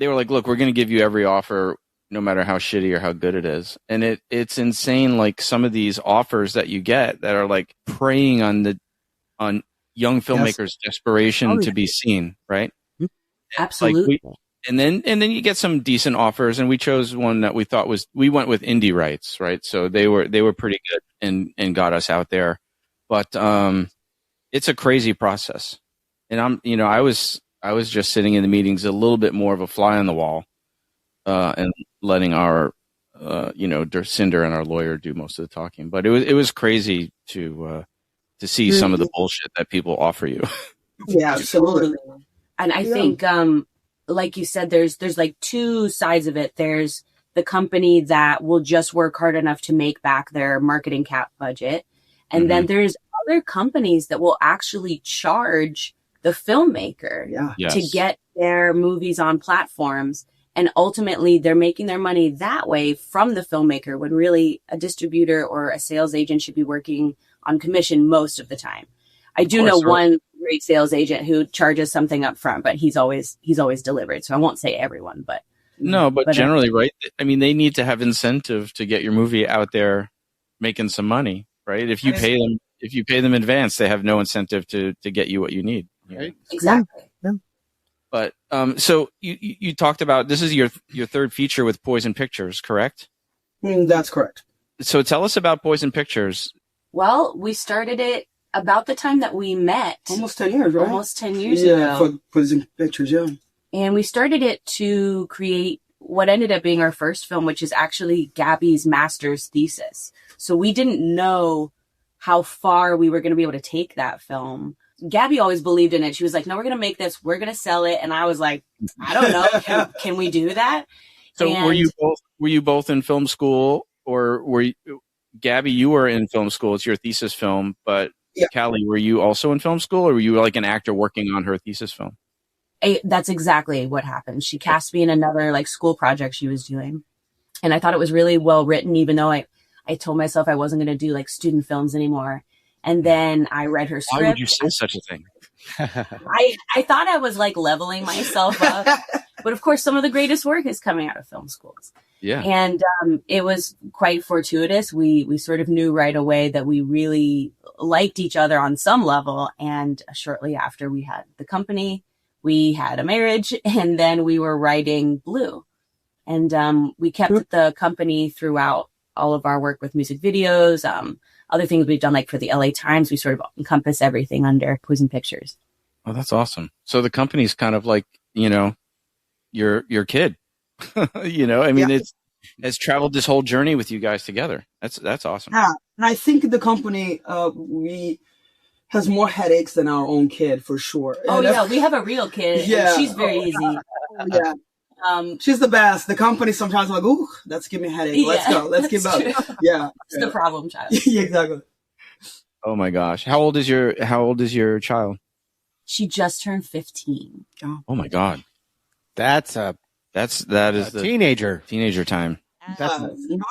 Speaker 1: were like, look, we're going to give you every offer, no matter how shitty or how good it is. And it's insane. Like some of these offers that you get that are like preying on young filmmakers' desperation to be seen. Right.
Speaker 4: Absolutely.
Speaker 1: And then you get some decent offers, and we chose one that we thought we went with indie rights. Right. So they were pretty good and got us out there, but, it's a crazy process. And I was just sitting in the meetings a little bit more of a fly on the wall, and letting our, Cinder and our lawyer do most of the talking. But it was crazy to see some of the bullshit that people offer you.
Speaker 3: Yeah, absolutely.
Speaker 4: And I think, like you said, there's like 2 sides of it. There's the company that will just work hard enough to make back their marketing cap budget. And then there's other companies that will actually charge the filmmaker to get their movies on platforms. And ultimately, they're making their money that way from the filmmaker, when really a distributor or a sales agent should be working on commission most of the time. I do know one great sales agent who charges something up front, but he's always delivered. So I won't say everyone, but
Speaker 1: generally, right? I mean, they need to have incentive to get your movie out there making some money, right? If you pay them in advance, they have no incentive to get you what you need. Right?
Speaker 4: Exactly.
Speaker 2: Yeah.
Speaker 1: But so you talked about, this is your third feature with Poison Pictures, correct?
Speaker 3: That's correct.
Speaker 1: So tell us about Poison Pictures.
Speaker 4: Well, we started it about the time that we met.
Speaker 3: Almost 10 years, right?
Speaker 4: Almost 10 years ago.
Speaker 3: Yeah, for Poison Pictures, yeah.
Speaker 4: And we started it to create what ended up being our first film, which is actually Gabby's master's thesis. So we didn't know how far we were going to be able to take that film. Gabby always believed in it. She was like, no, we're going to make this. We're going to sell it. And I was like, I don't know. Can we do that?
Speaker 1: So were you both in film school, or were you, Gabby, you were in film school. It's your thesis film. But Callie, were you also in film school, or were you like an actor working on her thesis film?
Speaker 4: That's exactly what happened. She cast me in another like school project she was doing. And I thought it was really well written, even though I told myself I wasn't going to do like student films anymore. And then I read her script.
Speaker 1: Why would you say such a thing?
Speaker 4: I thought I was like leveling myself up. But of course, some of the greatest work is coming out of film schools.
Speaker 1: Yeah.
Speaker 4: And it was quite fortuitous. We sort of knew right away that we really liked each other on some level. And shortly after we had the company, we had a marriage, and then we were writing Blue. And we kept the company throughout all of our work with music videos, other things we've done, like for the LA Times. We sort of encompass everything under Poison Pictures.
Speaker 1: Oh, that's awesome. So the company's kind of like, your kid. I mean, it's traveled this whole journey with you guys together. That's awesome.
Speaker 3: Yeah, and I think the company has more headaches than our own kid for sure.
Speaker 4: Oh yeah, we have a real kid. Yeah, and she's very easy.
Speaker 3: Yeah. She's the best. The company sometimes like, ooh, that's giving me a headache. Let's go. Let's give up. Yeah,
Speaker 4: it's the problem child.
Speaker 3: Yeah, exactly.
Speaker 1: Oh my gosh, how old is your child?
Speaker 4: She just turned 15.
Speaker 1: Oh my god,
Speaker 2: that
Speaker 1: is the teenager time.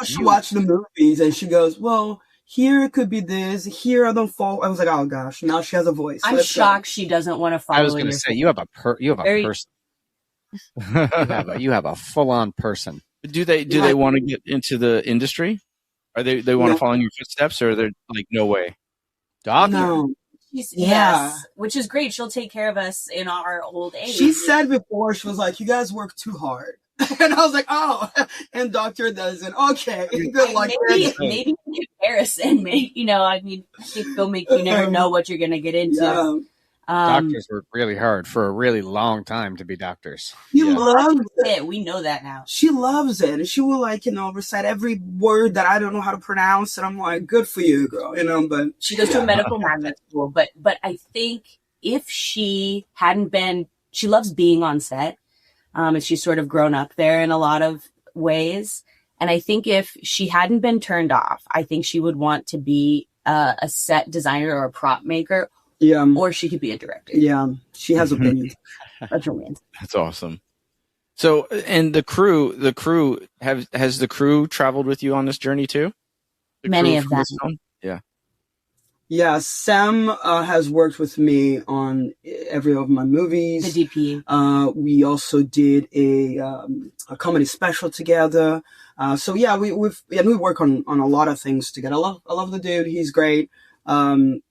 Speaker 3: She watched the movies and she goes, well, here it could be this. Here I don't fall. I was like, oh gosh, now she has a voice.
Speaker 4: I'm shocked she doesn't want to follow.
Speaker 2: I was going to say you have a person. you have a full-on person.
Speaker 1: Do they want to get into the industry? Are they want to follow in your footsteps, or they're like, no way?
Speaker 2: Doctor.
Speaker 3: No.
Speaker 4: Yes, which is great. She'll take care of us in our old age.
Speaker 3: She said before, she was like, you guys work too hard. And I was like, oh, and doctor doesn't. Okay, good luck.
Speaker 4: Maybe in comparison, I think filmmaking, you never know what you're going to get into.
Speaker 3: Yeah.
Speaker 2: Doctors work really hard for a really long time to be doctors.
Speaker 3: She loves it.
Speaker 4: We know that now.
Speaker 3: She loves it. And she will recite every word that I don't know how to pronounce. And I'm like, good for you, girl. But
Speaker 4: she goes to a medical magnet school. But I think if she hadn't been, she loves being on set. And she's sort of grown up there in a lot of ways. And I think if she hadn't been turned off, I think she would want to be a set designer or a prop maker.
Speaker 3: Yeah.
Speaker 4: Or she could be a director.
Speaker 3: Yeah. She has opinions.
Speaker 4: That's romance.
Speaker 1: That's awesome. So, and has the crew traveled with you on this journey too?
Speaker 4: Many of them.
Speaker 1: Yeah.
Speaker 3: Yeah. Sam has worked with me on every of my movies.
Speaker 4: The DP.
Speaker 3: We also did a comedy special together. So yeah, we work on a lot of things together. I love the dude. He's great. And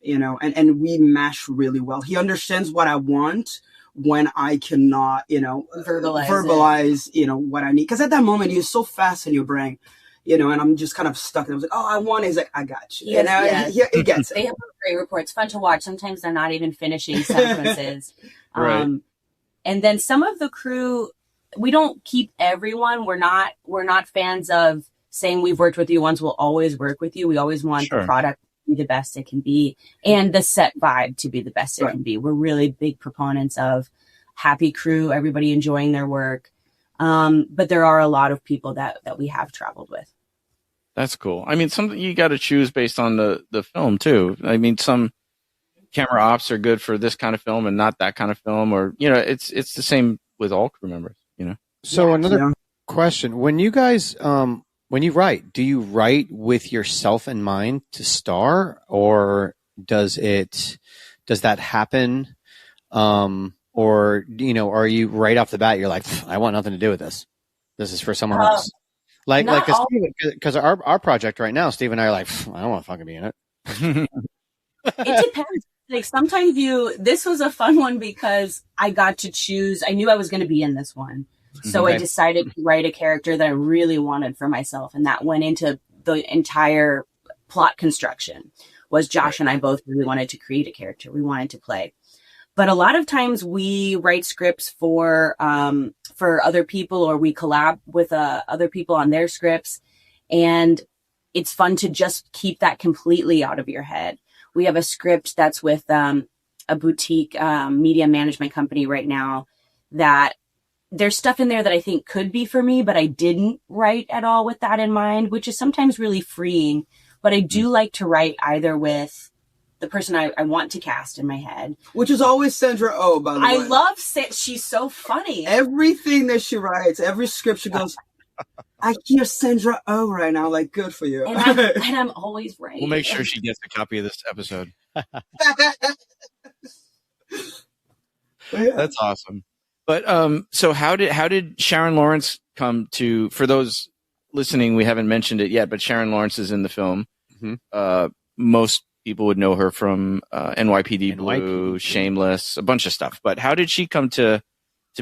Speaker 3: we mesh really well. He understands what I want when I cannot, verbalize, what I need. Because at that moment, you're so fast in your brain, and I'm just kind of stuck. And I was like, oh, I want it. He's like, I got you. It gets it.
Speaker 4: They have a great report. It's fun to watch. Sometimes they're not even finishing sentences.
Speaker 1: Right.
Speaker 4: And then some of the crew, we don't keep everyone. We're not fans of saying we've worked with you once, we'll always work with you. We always want the product be the best it can be and the set vibe to be the best it can be. We're really big proponents of happy crew, everybody enjoying their work. But there are a lot of people that we have traveled with.
Speaker 1: That's cool. I mean, something you got to choose based on the film too. I mean, some camera ops are good for this kind of film and not that kind of film, or, it's the same with all crew members,
Speaker 2: So another question, when you guys, when you write, do you write with yourself in mind to star, or does that happen? Or, are you right off the bat, you're like, I want nothing to do with this. This is for someone else. Because our project right now, Steve and I are like, I don't want to fucking be in it.
Speaker 4: It depends. Like sometimes this was a fun one because I got to choose. I knew I was going to be in this one. So I decided to write a character that I really wanted for myself. And that went into the entire plot construction. Was Josh and I both really wanted to create a character we wanted to play. But a lot of times we write scripts for other people, or we collab with other people on their scripts. And it's fun to just keep that completely out of your head. We have a script that's with a boutique media management company right now that there's stuff in there that I think could be for me, but I didn't write at all with that in mind, which is sometimes really freeing. But I do like to write either with the person I want to cast in my head.
Speaker 3: Which is always Sandra Oh, by the way.
Speaker 4: I love she's so funny.
Speaker 3: Everything that she writes, every script she goes, I hear Sandra Oh right now. Like, good for you.
Speaker 4: And I'm always right.
Speaker 1: We'll make sure she gets a copy of this episode. That's awesome. But so how did Sharon Lawrence come to? For those listening, we haven't mentioned it yet, but Sharon Lawrence is in the film. Mm-hmm. Most people would know her from NYPD Blue, Shameless, a bunch of stuff. But how did she come to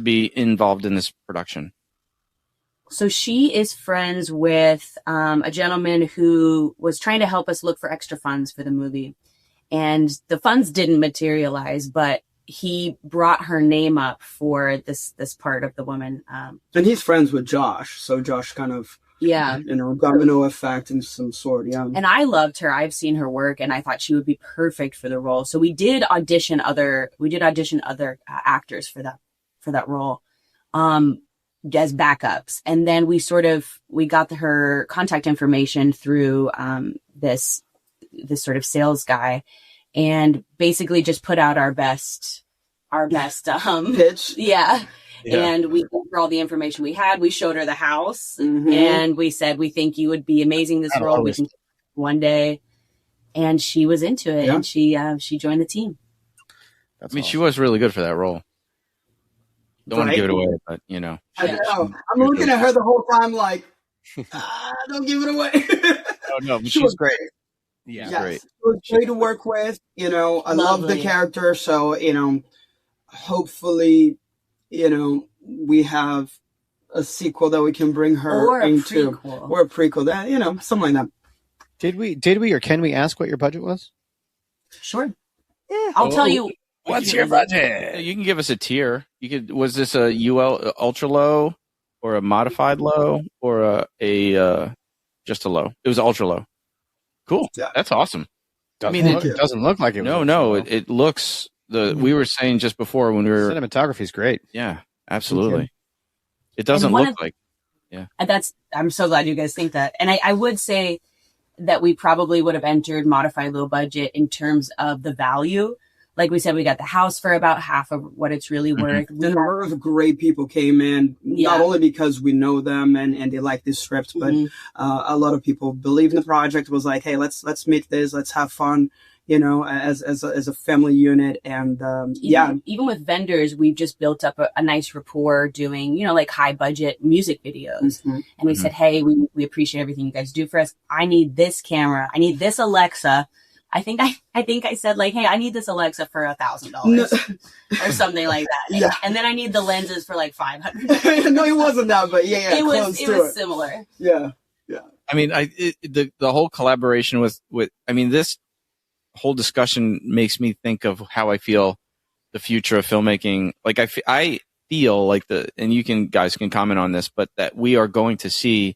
Speaker 1: be involved in this production?
Speaker 4: So she is friends with a gentleman who was trying to help us look for extra funds for the movie. And the funds didn't materialize, but he brought her name up for this part of the woman.
Speaker 3: And he's friends with Josh. So Josh kind of, domino effect in some sort. Yeah.
Speaker 4: And I loved her. I've seen her work and I thought she would be perfect for the role. So we did audition other actors for that role. As backups. And then we got her contact information through this sort of sales guy, and basically just put out our best
Speaker 3: pitch.
Speaker 4: Yeah. And we gave her all the information we had. We showed her the house, and we said, we think you would be amazing this role. We can one day. And she was into it, and she joined the team.
Speaker 1: She was really good for that role. Don't want to give it away, but
Speaker 3: I know. I'm looking at her the whole time like, don't give it away.
Speaker 2: Oh no, but she's great. Yeah,
Speaker 3: yes.
Speaker 1: Great.
Speaker 3: It was great to work with. I love the character. So, hopefully, we have a sequel that we can bring her into. Or a prequel. That, something like that.
Speaker 2: Did we or can we ask what your budget was?
Speaker 4: Sure. Yeah. I'll tell you.
Speaker 1: What's your budget? You can give us a tier. Was this a UL ultra low, or a modified low, or a just a low? It was ultra low. Cool. Yeah. That's awesome.
Speaker 2: It doesn't look like it.
Speaker 1: No. It looks we were saying just before when we were
Speaker 2: cinematography is great.
Speaker 1: Yeah, absolutely. It doesn't look like. Yeah.
Speaker 4: I'm so glad you guys think that. And I would say that we probably would have entered modified low budget in terms of the value. Like we said, we got the house for about half of what it's really worth.
Speaker 3: And a lot of great people came in, not only because we know them and they like this script, but a lot of people believe in the project. Was like, hey, let's make this, let's have fun, as a family unit. And
Speaker 4: even with vendors, we've just built up a nice rapport doing, like high budget music videos. And we said, hey, we appreciate everything you guys do for us. I need this camera. I need this Alexa. I think I said like, hey, I need this Alexa for $1,000 or something like that. Yeah. And then I need the lenses for like $500.
Speaker 3: No, it wasn't that, but it
Speaker 4: was similar.
Speaker 3: Yeah.
Speaker 1: The whole collaboration with this whole discussion makes me think of how I feel the future of filmmaking. Like I feel like and you guys can comment on this, but that we are going to see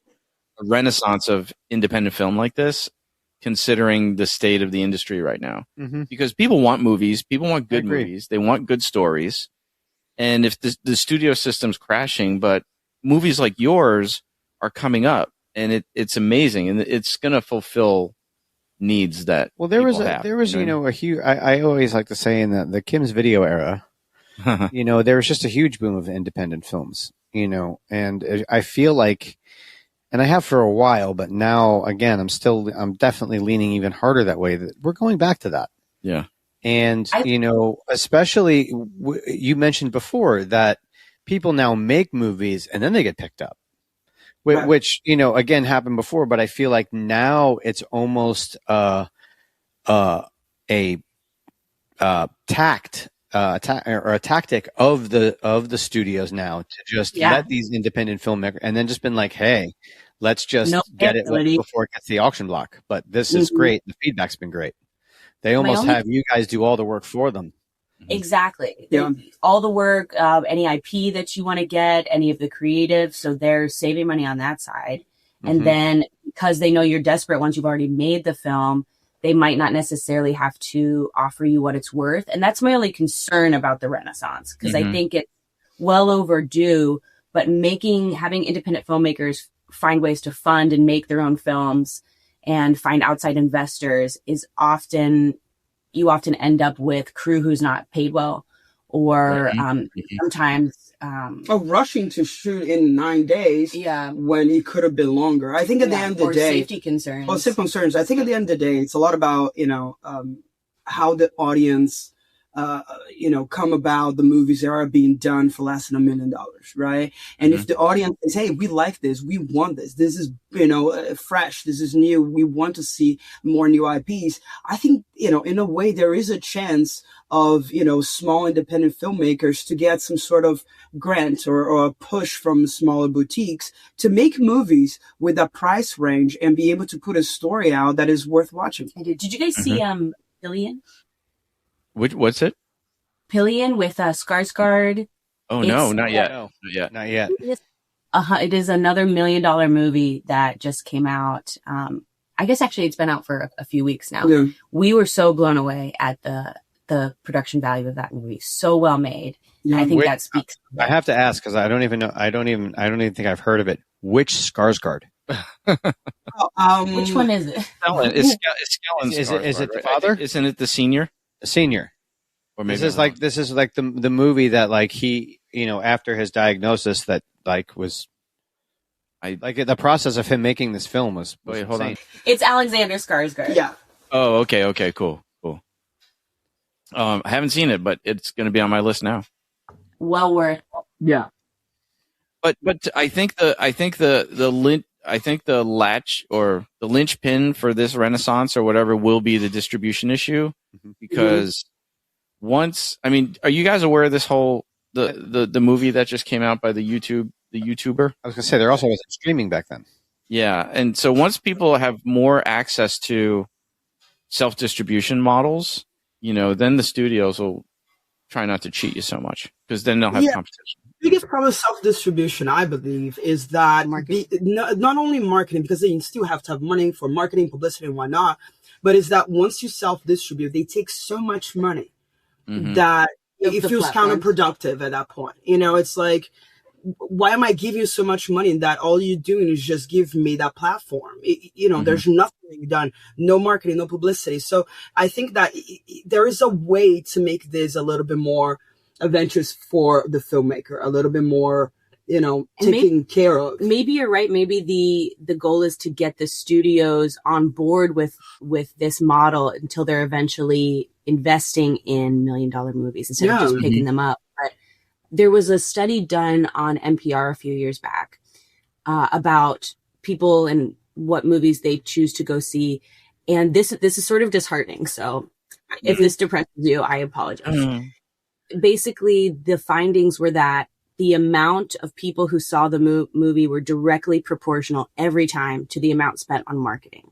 Speaker 1: a renaissance of independent film like this, considering the state of the industry right now. Because people want movies, people want good movies, they want good stories. And if the studio system's crashing, but movies like yours are coming up, and it's amazing, and it's going to fulfill needs that
Speaker 2: there was a huge, I always like to say in the Kim's Video era, there was just a huge boom of independent films, and I feel like, and I have for a while, but now again, I'm definitely leaning even harder that way, that we're going back to that.
Speaker 1: Yeah.
Speaker 2: And, especially you mentioned before that people now make movies and then they get picked up, which, again, happened before, but I feel like now it's almost a tactic of the studios now to just let these independent filmmakers, and then just been like, hey, let's just get it before it gets the auction block. But this is great. The feedback's been great. They almost have you guys do all the work for them.
Speaker 4: Exactly. Yeah. All the work, any IP that you want to get, any of the creative. So they're saving money on that side. And then because they know you're desperate once you've already made the film, they might not necessarily have to offer you what it's worth. And that's my only concern about the Renaissance, because I think it's well overdue, but having independent filmmakers find ways to fund and make their own films and find outside investors you often end up with crew who's not paid well, or sometimes
Speaker 3: rushing to shoot in 9 days when it could have been longer. I think at the end of the day,
Speaker 4: safety concerns.
Speaker 3: I think at the end of the day, it's a lot about how the audience come about the movies that are being done for less than $1 million, right? And if the audience says, hey, we like this, we want this is, fresh, this is new, we want to see more new IPs, I think, in a way, there is a chance of, small independent filmmakers to get some sort of grant or a push from smaller boutiques to make movies with a price range and be able to put a story out that is worth watching.
Speaker 4: Did you guys see Pillion?
Speaker 1: What's it?
Speaker 4: Pillion with Skarsgård.
Speaker 1: Oh no, not yet.
Speaker 2: Not yet.
Speaker 4: It is another $1 million movie that just came out. I guess actually it's been out for a few weeks now.
Speaker 3: Yeah.
Speaker 4: We were so blown away at the production value of that movie. So well made.
Speaker 3: Yeah.
Speaker 4: I think that speaks.
Speaker 2: I have to ask because I don't even know. I don't even think I've heard of it. Which Skarsgård?
Speaker 4: Which one is it?
Speaker 1: It's Stellan
Speaker 2: Is it the
Speaker 1: right?
Speaker 2: father?
Speaker 1: Isn't it the senior?
Speaker 2: The senior.
Speaker 1: Or maybe
Speaker 2: this is like the movie that like he after his diagnosis that like was. The process of him making this film was
Speaker 1: wait, hold on.
Speaker 4: It's Alexander Skarsgård.
Speaker 3: Yeah.
Speaker 1: Oh, okay, cool. I haven't seen it, but it's going to be on my list now.
Speaker 4: Well worth.
Speaker 3: Yeah.
Speaker 1: But I think the latch or the linchpin for this renaissance or whatever will be the distribution issue, because once, I mean, are you guys aware of this whole the movie that just came out by the YouTuber?
Speaker 2: I was gonna say there also wasn't streaming back then.
Speaker 1: Yeah, and so once people have more access to self-distribution models, then the studios will try not to cheat you so much, because then they'll have competition.
Speaker 3: The biggest problem with self-distribution, I believe, is that not only marketing, because they still have to have money for marketing, publicity, and whatnot, but is that once you self-distribute, they take so much money that it feels counterproductive at that point. It's like, why am I giving you so much money that all you're doing is just give me that platform? There's nothing being done, no marketing, no publicity. So I think that there is a way to make this a little bit more adventurous for the filmmaker, a little bit more, taken care of. Maybe
Speaker 4: you're right. Maybe the goal is to get the studios on board with this model until they're eventually investing in $1 million movies instead of just picking them up. But there was a study done on NPR a few years back about people and what movies they choose to go see. And this is sort of disheartening. So if this depresses you, I apologize. Basically, the findings were that the amount of people who saw the movie were directly proportional every time to the amount spent on marketing.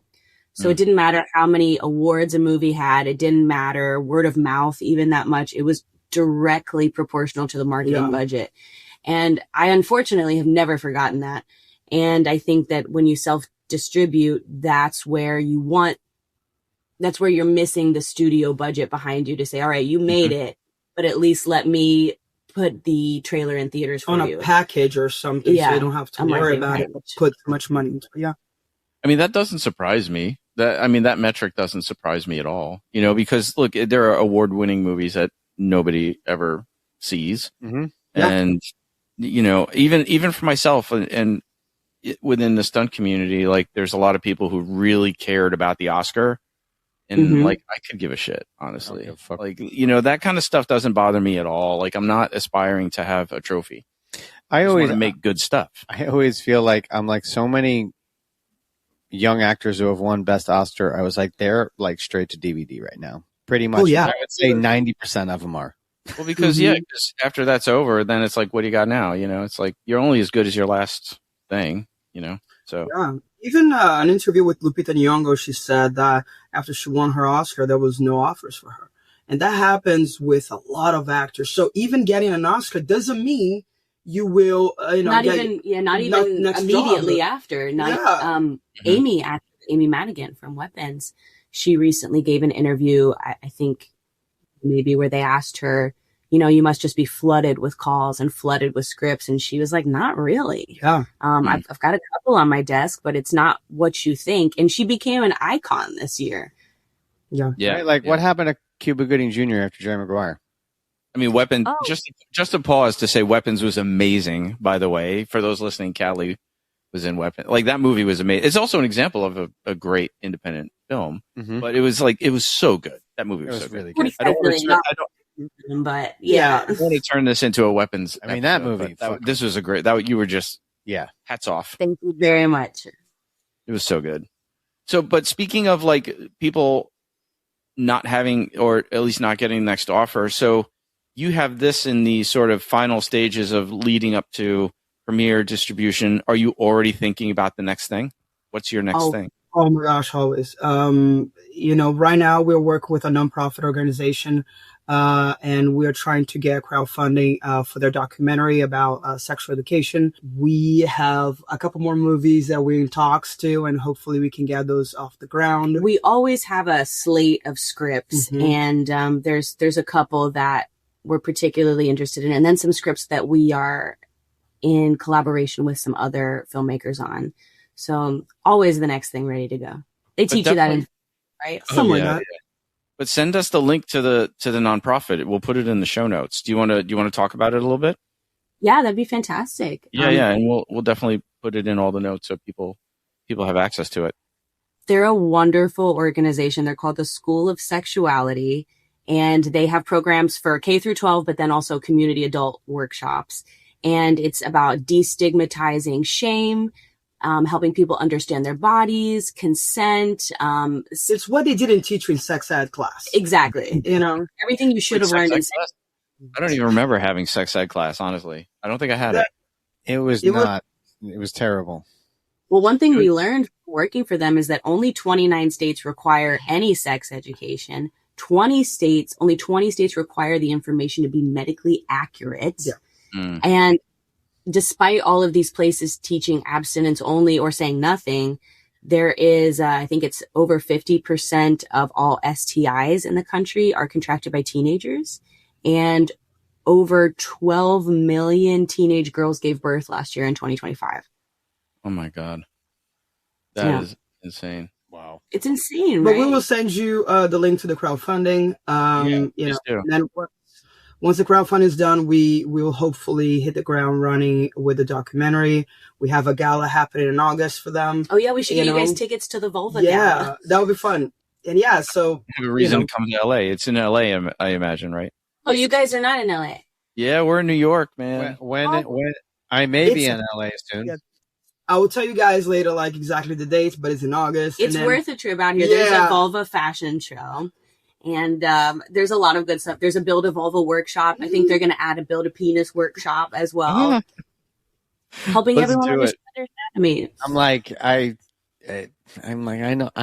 Speaker 4: So it didn't matter how many awards a movie had. It didn't matter word of mouth even that much. It was directly proportional to the marketing budget. And I unfortunately have never forgotten that. And I think that when you self-distribute, that's where you're missing the studio budget behind you to say, all right, you made it, but at least let me put the trailer in theaters for you.
Speaker 3: On a package or something, so you don't have to worry about it, put too much money into it. Yeah.
Speaker 1: I mean, that doesn't surprise me. That metric doesn't surprise me at all. Because look, there are award-winning movies that nobody ever sees. And, even for myself and within the stunt community, like there's a lot of people who really cared about the Oscar. And like, I could give a shit, honestly. Like, that kind of stuff doesn't bother me at all. Like, I'm not aspiring to have a trophy. I always want to make good stuff.
Speaker 2: I always feel like I'm like so many young actors who have won Best Oscar. I was like, they're like straight to DVD right now. Pretty much. I would say 90% of them are.
Speaker 1: Well, because because after that's over, then it's like, what do you got now? It's like, you're only as good as your last thing, so.
Speaker 3: Yeah. Even an interview with Lupita Nyong'o, she said that after she won her Oscar, there was no offers for her. And that happens with a lot of actors. So even getting an Oscar doesn't mean you will,
Speaker 4: not even immediately after. Amy Madigan from Weapons, she recently gave an interview, I think maybe where they asked her, you must just be flooded with calls and flooded with scripts. And she was like, not really.
Speaker 3: Yeah.
Speaker 4: I've got a couple on my desk, but it's not what you think. And she became an icon this year.
Speaker 3: Yeah.
Speaker 2: Yeah. Right, what happened to Cuba Gooding Jr. after Jerry Maguire?
Speaker 1: I mean, Weapons, just to pause to say Weapons was amazing, by the way. For those listening, Callie was in Weapons. Like, that movie was amazing. It's also an example of a great independent film, but it was so good. That movie was so
Speaker 2: really
Speaker 1: good.
Speaker 2: good.
Speaker 4: but yeah.
Speaker 1: I want to turn this into a weapons.
Speaker 2: I mean, that
Speaker 1: episode,
Speaker 2: movie,
Speaker 1: but this was a great. That you were just
Speaker 2: Yeah.
Speaker 1: hats off.
Speaker 4: Thank you very much.
Speaker 1: It was so good. So, but speaking of like people not having, or at least not getting the next offer, so you have this in the sort of final stages of leading up to premiere distribution. Are you already thinking about the next thing? What's your next thing?
Speaker 3: Oh my gosh, always. Right now we're working with a nonprofit organization, and we're trying to get crowdfunding for their documentary about sexual education. We have a couple more movies that we're in talks to, and hopefully we can get those off the ground.
Speaker 4: We always have a slate of scripts, and there's a couple that we're particularly interested in, and then some scripts that we are in collaboration with some other filmmakers on. So always the next thing ready to go. They teach you that, right?
Speaker 3: Something like that.
Speaker 1: Yeah. But send us the link to the nonprofit. We'll put it in the show notes. Do you want to talk about it a little bit?
Speaker 4: Yeah, that'd be fantastic.
Speaker 1: Yeah, and we'll definitely put it in all the notes so people have access to it.
Speaker 4: They're a wonderful organization. They're called the School of Sexuality, and they have programs for K through 12, but then also community adult workshops. And it's about destigmatizing shame, helping people understand their bodies, consent.
Speaker 3: It's what they didn't teach you in sex ed class.
Speaker 4: Exactly. Everything you should have learned in sex.
Speaker 1: I don't even remember having sex ed class, honestly. I don't think I had it.
Speaker 2: It was terrible.
Speaker 4: Well, one thing we learned working for them is that only 29 states require any sex education. Only 20 states require the information to be medically accurate. Yeah. And despite all of these places teaching abstinence only or saying nothing, there is, I think it's over 50% of all STIs in the country are contracted by teenagers. And over 12 million teenage girls gave birth last year in 2025.
Speaker 1: Oh my God. That is insane. Wow.
Speaker 4: It's insane,
Speaker 3: But
Speaker 4: right?
Speaker 3: we will send you the link to the crowdfunding. And then once the crowdfunding is done, we will hopefully hit the ground running with the documentary. We have a gala happening in August for them.
Speaker 4: Oh yeah, we should get you guys tickets to the Vulva
Speaker 3: Gala.
Speaker 4: Yeah,
Speaker 3: that would be fun. And so
Speaker 1: have a reason to come to LA. It's in LA, I imagine, right?
Speaker 4: Oh, you guys are not in LA.
Speaker 1: Yeah, we're in New York, man.
Speaker 2: When I may be in LA soon.
Speaker 3: Yeah. I will tell you guys later, like exactly the dates, but it's in August.
Speaker 4: It's worth a trip out here. There's a vulva fashion show, and there's a lot of good stuff. There's a build a vulva workshop. I think they're going to add a build a penis workshop as well, helping everyone understand their anatomy.
Speaker 2: I'm like, I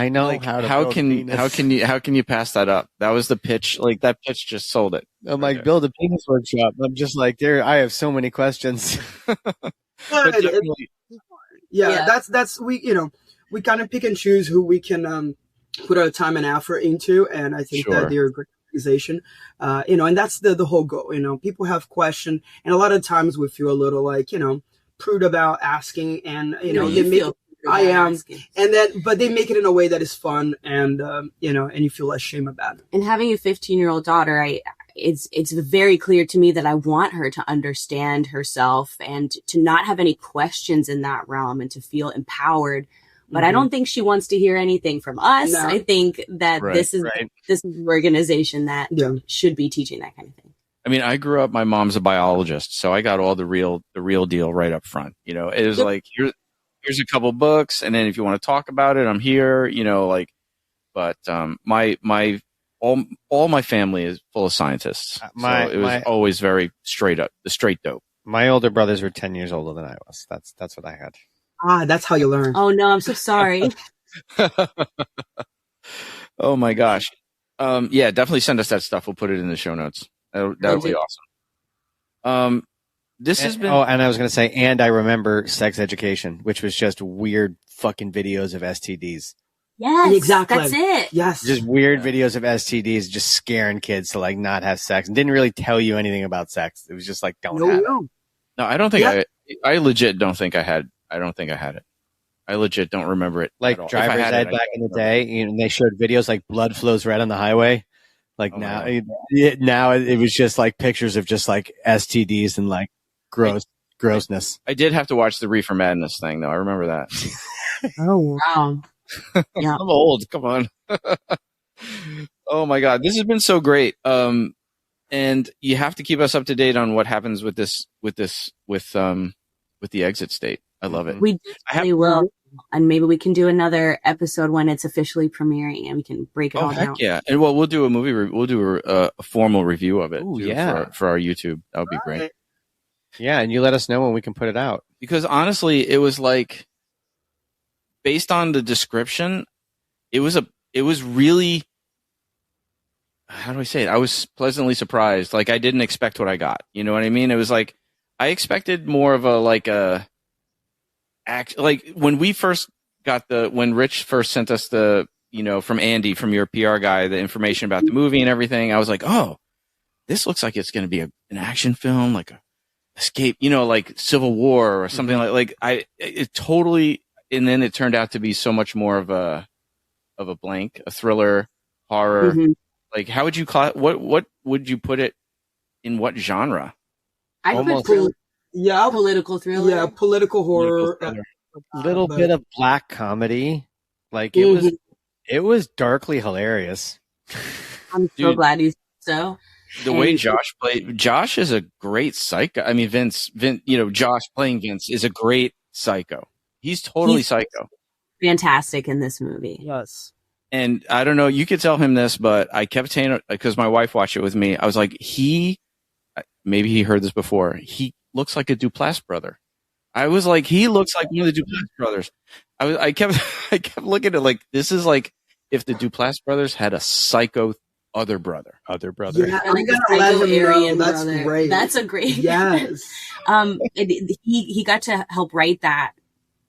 Speaker 2: know like,
Speaker 1: how can you pass that up? That was the pitch. Like that pitch just sold it.
Speaker 2: I'm like, build a penis workshop. I'm just like, I have so many questions.
Speaker 3: That's we kind of pick and choose who we can put our time and effort into, and I think that they're a great organization. And that's the whole goal. People have questions, and a lot of times we feel a little like prude about asking, and I am, but they make it in a way that is fun, and and you feel less shame about it.
Speaker 4: And having a 15-year-old daughter, it's very clear to me that I want her to understand herself and to not have any questions in that realm and to feel empowered. But I don't think she wants to hear anything from us. No. I think that this is an organization that should be teaching that kind of thing.
Speaker 1: I mean, I grew up, my mom's a biologist, so I got all the real deal right up front. It was like, here's a couple books, and then if you want to talk about it, I'm here, but all my family is full of scientists. So it was always very straight up, the straight dope.
Speaker 2: My older brothers were 10 years older than I was. That's what I had.
Speaker 3: That's how you learn.
Speaker 4: Oh no, I'm so sorry.
Speaker 1: Oh my gosh. Definitely send us that stuff. We'll put it in the show notes. That would be awesome. This has been.
Speaker 2: Oh, and I was going to say, and I remember sex education, which was just weird fucking videos of STDs.
Speaker 4: Yes,
Speaker 3: exactly.
Speaker 4: That's it.
Speaker 3: Yes,
Speaker 2: just weird videos of STDs, just scaring kids to like not have sex, and didn't really tell you anything about sex. It was just like don't have it.
Speaker 1: No, I don't think I legit don't think I had. I don't think I had it. I legit don't remember it.
Speaker 2: Like driver's ed back in the day, and they showed videos like blood flows red on the highway. Like now it was just like pictures of just like STDs and like grossness.
Speaker 1: I did have to watch the Reefer Madness thing though. I remember that.
Speaker 4: Oh wow.
Speaker 1: Yeah. I'm old. Come on. Oh my God. This has been so great. And you have to keep us up to date on what happens with the exit state. I love it.
Speaker 4: We definitely will. And maybe we can do another episode when it's officially premiering and we can break it all down.
Speaker 1: Yeah. And well, we'll do a movie. We'll do a formal review of it.
Speaker 2: Ooh,
Speaker 1: too,
Speaker 2: yeah.
Speaker 1: for our YouTube. That would be great.
Speaker 2: Yeah. And you let us know when we can put it out.
Speaker 1: Because honestly, it was like, based on the description, it was really, how do I say it? I was pleasantly surprised. Like, I didn't expect what I got. You know what I mean? It was like, I expected more of like when we first got when Rich first sent us from Andy, from your PR guy, the information about the movie and everything, I was like, oh, this looks like it's going to be an action film, like a escape, like Civil War or something it totally, and then it turned out to be so much more of a blank, a thriller, horror.
Speaker 4: Mm-hmm.
Speaker 1: Like, how would you what would you put it in? What genre?
Speaker 4: I put political thriller.
Speaker 3: Yeah, political horror.
Speaker 2: A little bit of black comedy. Like, it was darkly hilarious.
Speaker 4: I'm so glad you said so.
Speaker 1: The way Josh played, Josh is a great psycho. I mean, Vince, Josh playing Vince is a great psycho. He's totally psycho.
Speaker 4: Fantastic in this movie.
Speaker 3: Yes.
Speaker 1: And I don't know, you could tell him this, but I kept saying, because my wife watched it with me, I was like, maybe he heard this before, he looks like a Duplass brother. I was like, he looks like one of the Duplass brothers. I kept looking at like, this is like if the Duplass brothers had a psycho other brother.
Speaker 3: Yeah,
Speaker 4: like a Aryan
Speaker 3: That's
Speaker 4: brother.
Speaker 3: great.
Speaker 4: That's a great.
Speaker 3: Yes.
Speaker 4: He got to help write that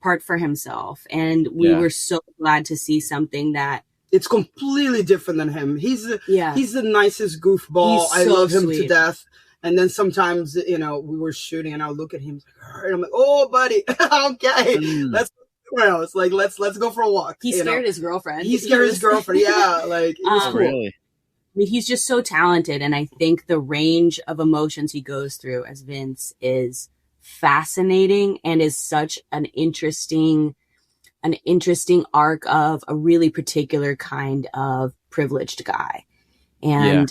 Speaker 4: part for himself, and we were so glad to see something that
Speaker 3: it's completely different than him. He's the nicest goofball.
Speaker 4: So
Speaker 3: I love him
Speaker 4: sweet.
Speaker 3: to death. And then sometimes, we were shooting, and I'll look at him, and I'm like, "Oh, buddy, okay, let's go somewhere else. Like, let's go for a walk."
Speaker 4: He scared his girlfriend.
Speaker 3: He scared his girlfriend. Yeah, like, it was cool.
Speaker 1: Really?
Speaker 4: I mean, he's just so talented, and I think the range of emotions he goes through as Vince is fascinating and is such an interesting arc of a really particular kind of privileged guy. And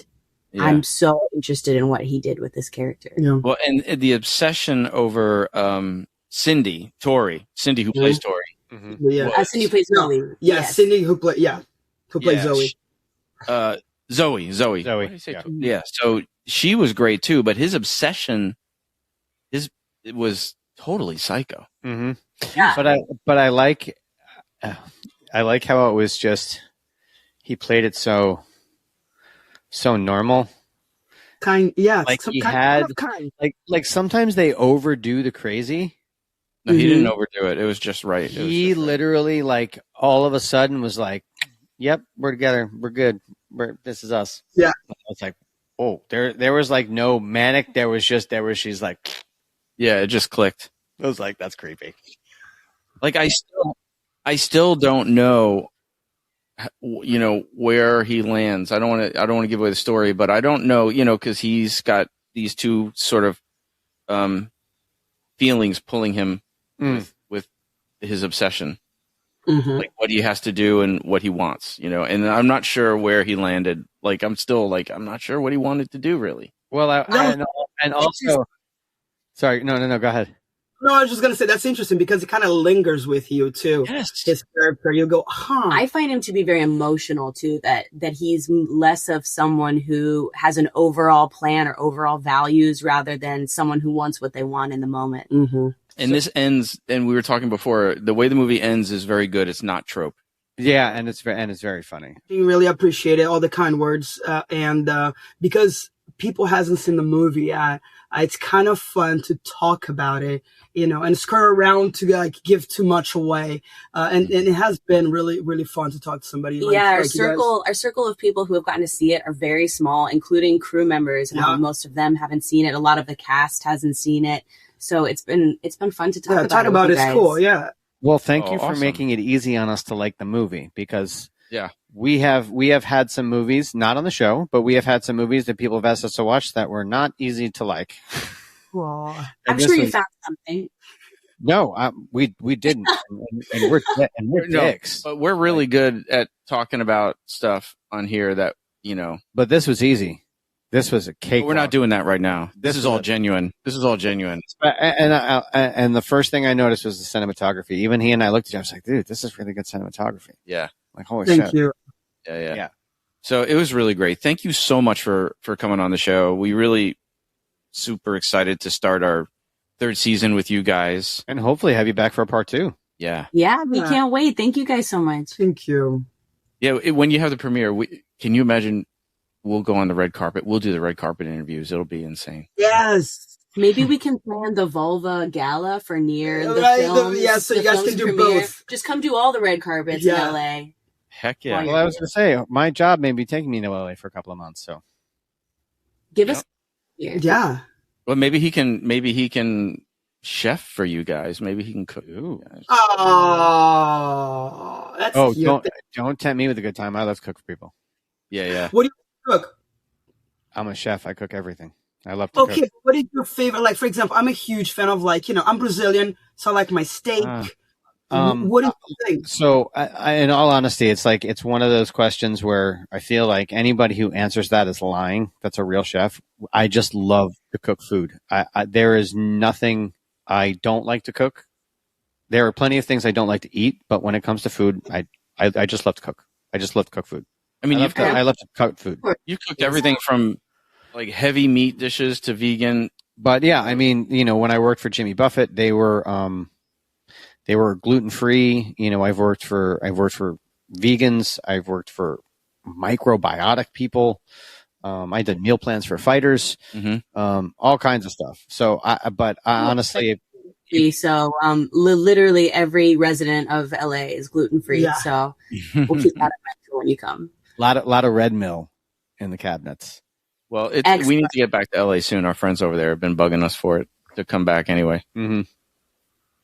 Speaker 4: I'm so interested in what he did with this character.
Speaker 3: Yeah.
Speaker 1: Well, and the obsession over Cindy who plays Tori.
Speaker 2: Mm-hmm.
Speaker 3: Yeah.
Speaker 4: Cindy plays Zoe.
Speaker 3: Yeah,
Speaker 4: Yes.
Speaker 3: Cindy who plays Zoe.
Speaker 1: Zoe. What did I say? Yeah. So she was great too, but his obsession it was totally psycho.
Speaker 2: Mm-hmm.
Speaker 4: Yeah.
Speaker 2: But I like how it was just, he played it so normal.
Speaker 3: Like
Speaker 2: he had like sometimes they overdo the crazy.
Speaker 1: No, he didn't overdo it. It was just right.
Speaker 2: He literally like all of a sudden was like, "Yep, we're together. We're good. This is us."
Speaker 3: Yeah.
Speaker 2: It's like, oh, there was like no manic. She's like,
Speaker 1: yeah, it just clicked.
Speaker 2: I was like, that's creepy.
Speaker 1: Like, I still don't know, where he lands. I don't want to give away the story, but I don't know, because he's got these two sort of feelings pulling him with his obsession, like what he has to do and what he wants, and I'm not sure where he landed. Like, I'm not sure what he wanted to do really.
Speaker 2: Well, and also, sorry, no, go ahead.
Speaker 3: No, I was just gonna say that's interesting because it kind of lingers with you too.
Speaker 1: Yes.
Speaker 3: His character, you go, huh?
Speaker 4: I find him to be very emotional too. That he's less of someone who has an overall plan or overall values rather than someone who wants what they want in the moment.
Speaker 3: Mm-hmm.
Speaker 1: And this ends, and we were talking before, the way the movie ends is very good. It's not trope.
Speaker 2: Yeah, and it's very funny.
Speaker 3: We really appreciate it, all the kind words, and because people hasn't seen the movie, it's kind of fun to talk about it, and skirt around to like give too much away, and it has been really, really fun to talk to somebody.
Speaker 4: Our circle of people who have gotten to see it are very small, including crew members. And most of them haven't seen it. A lot of the cast hasn't seen it, so it's been fun to talk about.
Speaker 3: Talk about it's cool, yeah.
Speaker 2: Well, thank you for
Speaker 1: awesome.
Speaker 2: making it easy on us to like the movie, because we have had some movies, not on the show, but we have had some movies that people have asked us to watch that were not easy to like.
Speaker 4: I'm sure you found something.
Speaker 2: No, we didn't, and we're dicks.
Speaker 1: But we're really good at talking about stuff on here that
Speaker 2: But this was easy. This was a cake.
Speaker 1: But we're not doing that right now. This is all genuine. This is all genuine.
Speaker 2: And the first thing I noticed was the cinematography. Even he and I looked at each other. I was like, dude, this is really good cinematography.
Speaker 1: Yeah.
Speaker 2: Like, holy shit.
Speaker 3: Thank you.
Speaker 1: Yeah. So it was really great. Thank you so much for coming on the show. We really super excited to start our 3rd season with you guys.
Speaker 2: And hopefully have you back for a part 2.
Speaker 1: Yeah.
Speaker 4: Yeah, we can't wait. Thank you guys so much.
Speaker 3: Thank you.
Speaker 1: Yeah. When you have the premiere, can you imagine? We'll go on the red carpet. We'll do the red carpet interviews. It'll be insane.
Speaker 3: Yes.
Speaker 4: Maybe we can plan the Vulva Gala for near the film.
Speaker 3: Yeah, so you guys can do both.
Speaker 4: Just come do all the red carpets in LA.
Speaker 1: Heck yeah.
Speaker 2: Well, I was going to say, my job may be taking me to LA for a couple of months. So
Speaker 4: give us.
Speaker 3: Yeah.
Speaker 1: Well, maybe he can chef for you guys. Maybe he can cook.
Speaker 3: Oh, that's cute.
Speaker 2: Don't tempt me with a good time. I love to cook for people.
Speaker 1: Yeah.
Speaker 3: What do you cook?
Speaker 2: I'm a chef. I cook everything. I love to cook.
Speaker 3: Okay, what is your favorite? Like, for example, I'm a huge fan of I'm Brazilian, so I like my steak. What do you think?
Speaker 2: So, in all honesty, it's one of those questions where I feel like anybody who answers that is lying. That's a real chef. I just love to cook food. There is nothing I don't like to cook. There are plenty of things I don't like to eat, but when it comes to food, I just love to cook. I just love to cook food.
Speaker 1: I mean,
Speaker 2: I love to cook food.
Speaker 1: You cooked everything from like heavy meat dishes to vegan.
Speaker 2: But yeah, I mean, when I worked for Jimmy Buffett, they were gluten free. I've worked for vegans. I've worked for microbiotic people. I did meal plans for fighters. All kinds of stuff. So, honestly.
Speaker 4: So, literally every resident of LA is gluten free. Yeah. So we'll keep that in mind when you come.
Speaker 2: Lot of Red Mill in the cabinets.
Speaker 1: Well, we need to get back to LA soon. Our friends over there have been bugging us for it to come back anyway.
Speaker 2: Mm-hmm.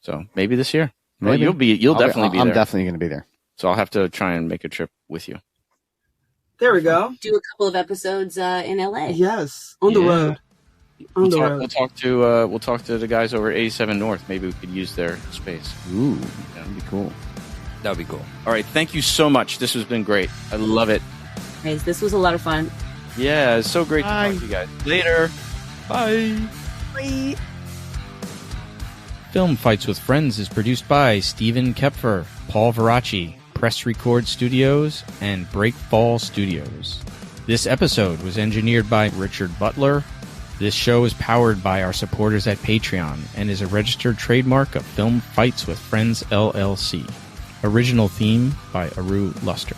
Speaker 1: So maybe this year. Maybe. Well, you'll definitely be there.
Speaker 2: I'm definitely going to be there.
Speaker 1: So I'll have to try and make a trip with you.
Speaker 3: There we go.
Speaker 4: Do a couple of episodes in LA.
Speaker 3: Yes, on the road.
Speaker 1: We'll talk to the guys over at 87 North. Maybe we could use their space.
Speaker 2: Ooh, that'd be cool.
Speaker 1: That'd be cool. All right, thank you so much. This has been great. I love it.
Speaker 4: Guys, this was a lot of fun.
Speaker 1: Yeah, it's so great to talk to you guys. Later. Bye.
Speaker 3: Bye.
Speaker 1: Film Fights with Friends is produced by Stephen Kepfer, Paul Veracci, Press Record Studios, and Breakfall Studios. This episode was engineered by Richard Butler. This show is powered by our supporters at Patreon and is a registered trademark of Film Fights with Friends, LLC. Original theme by Aru Luster.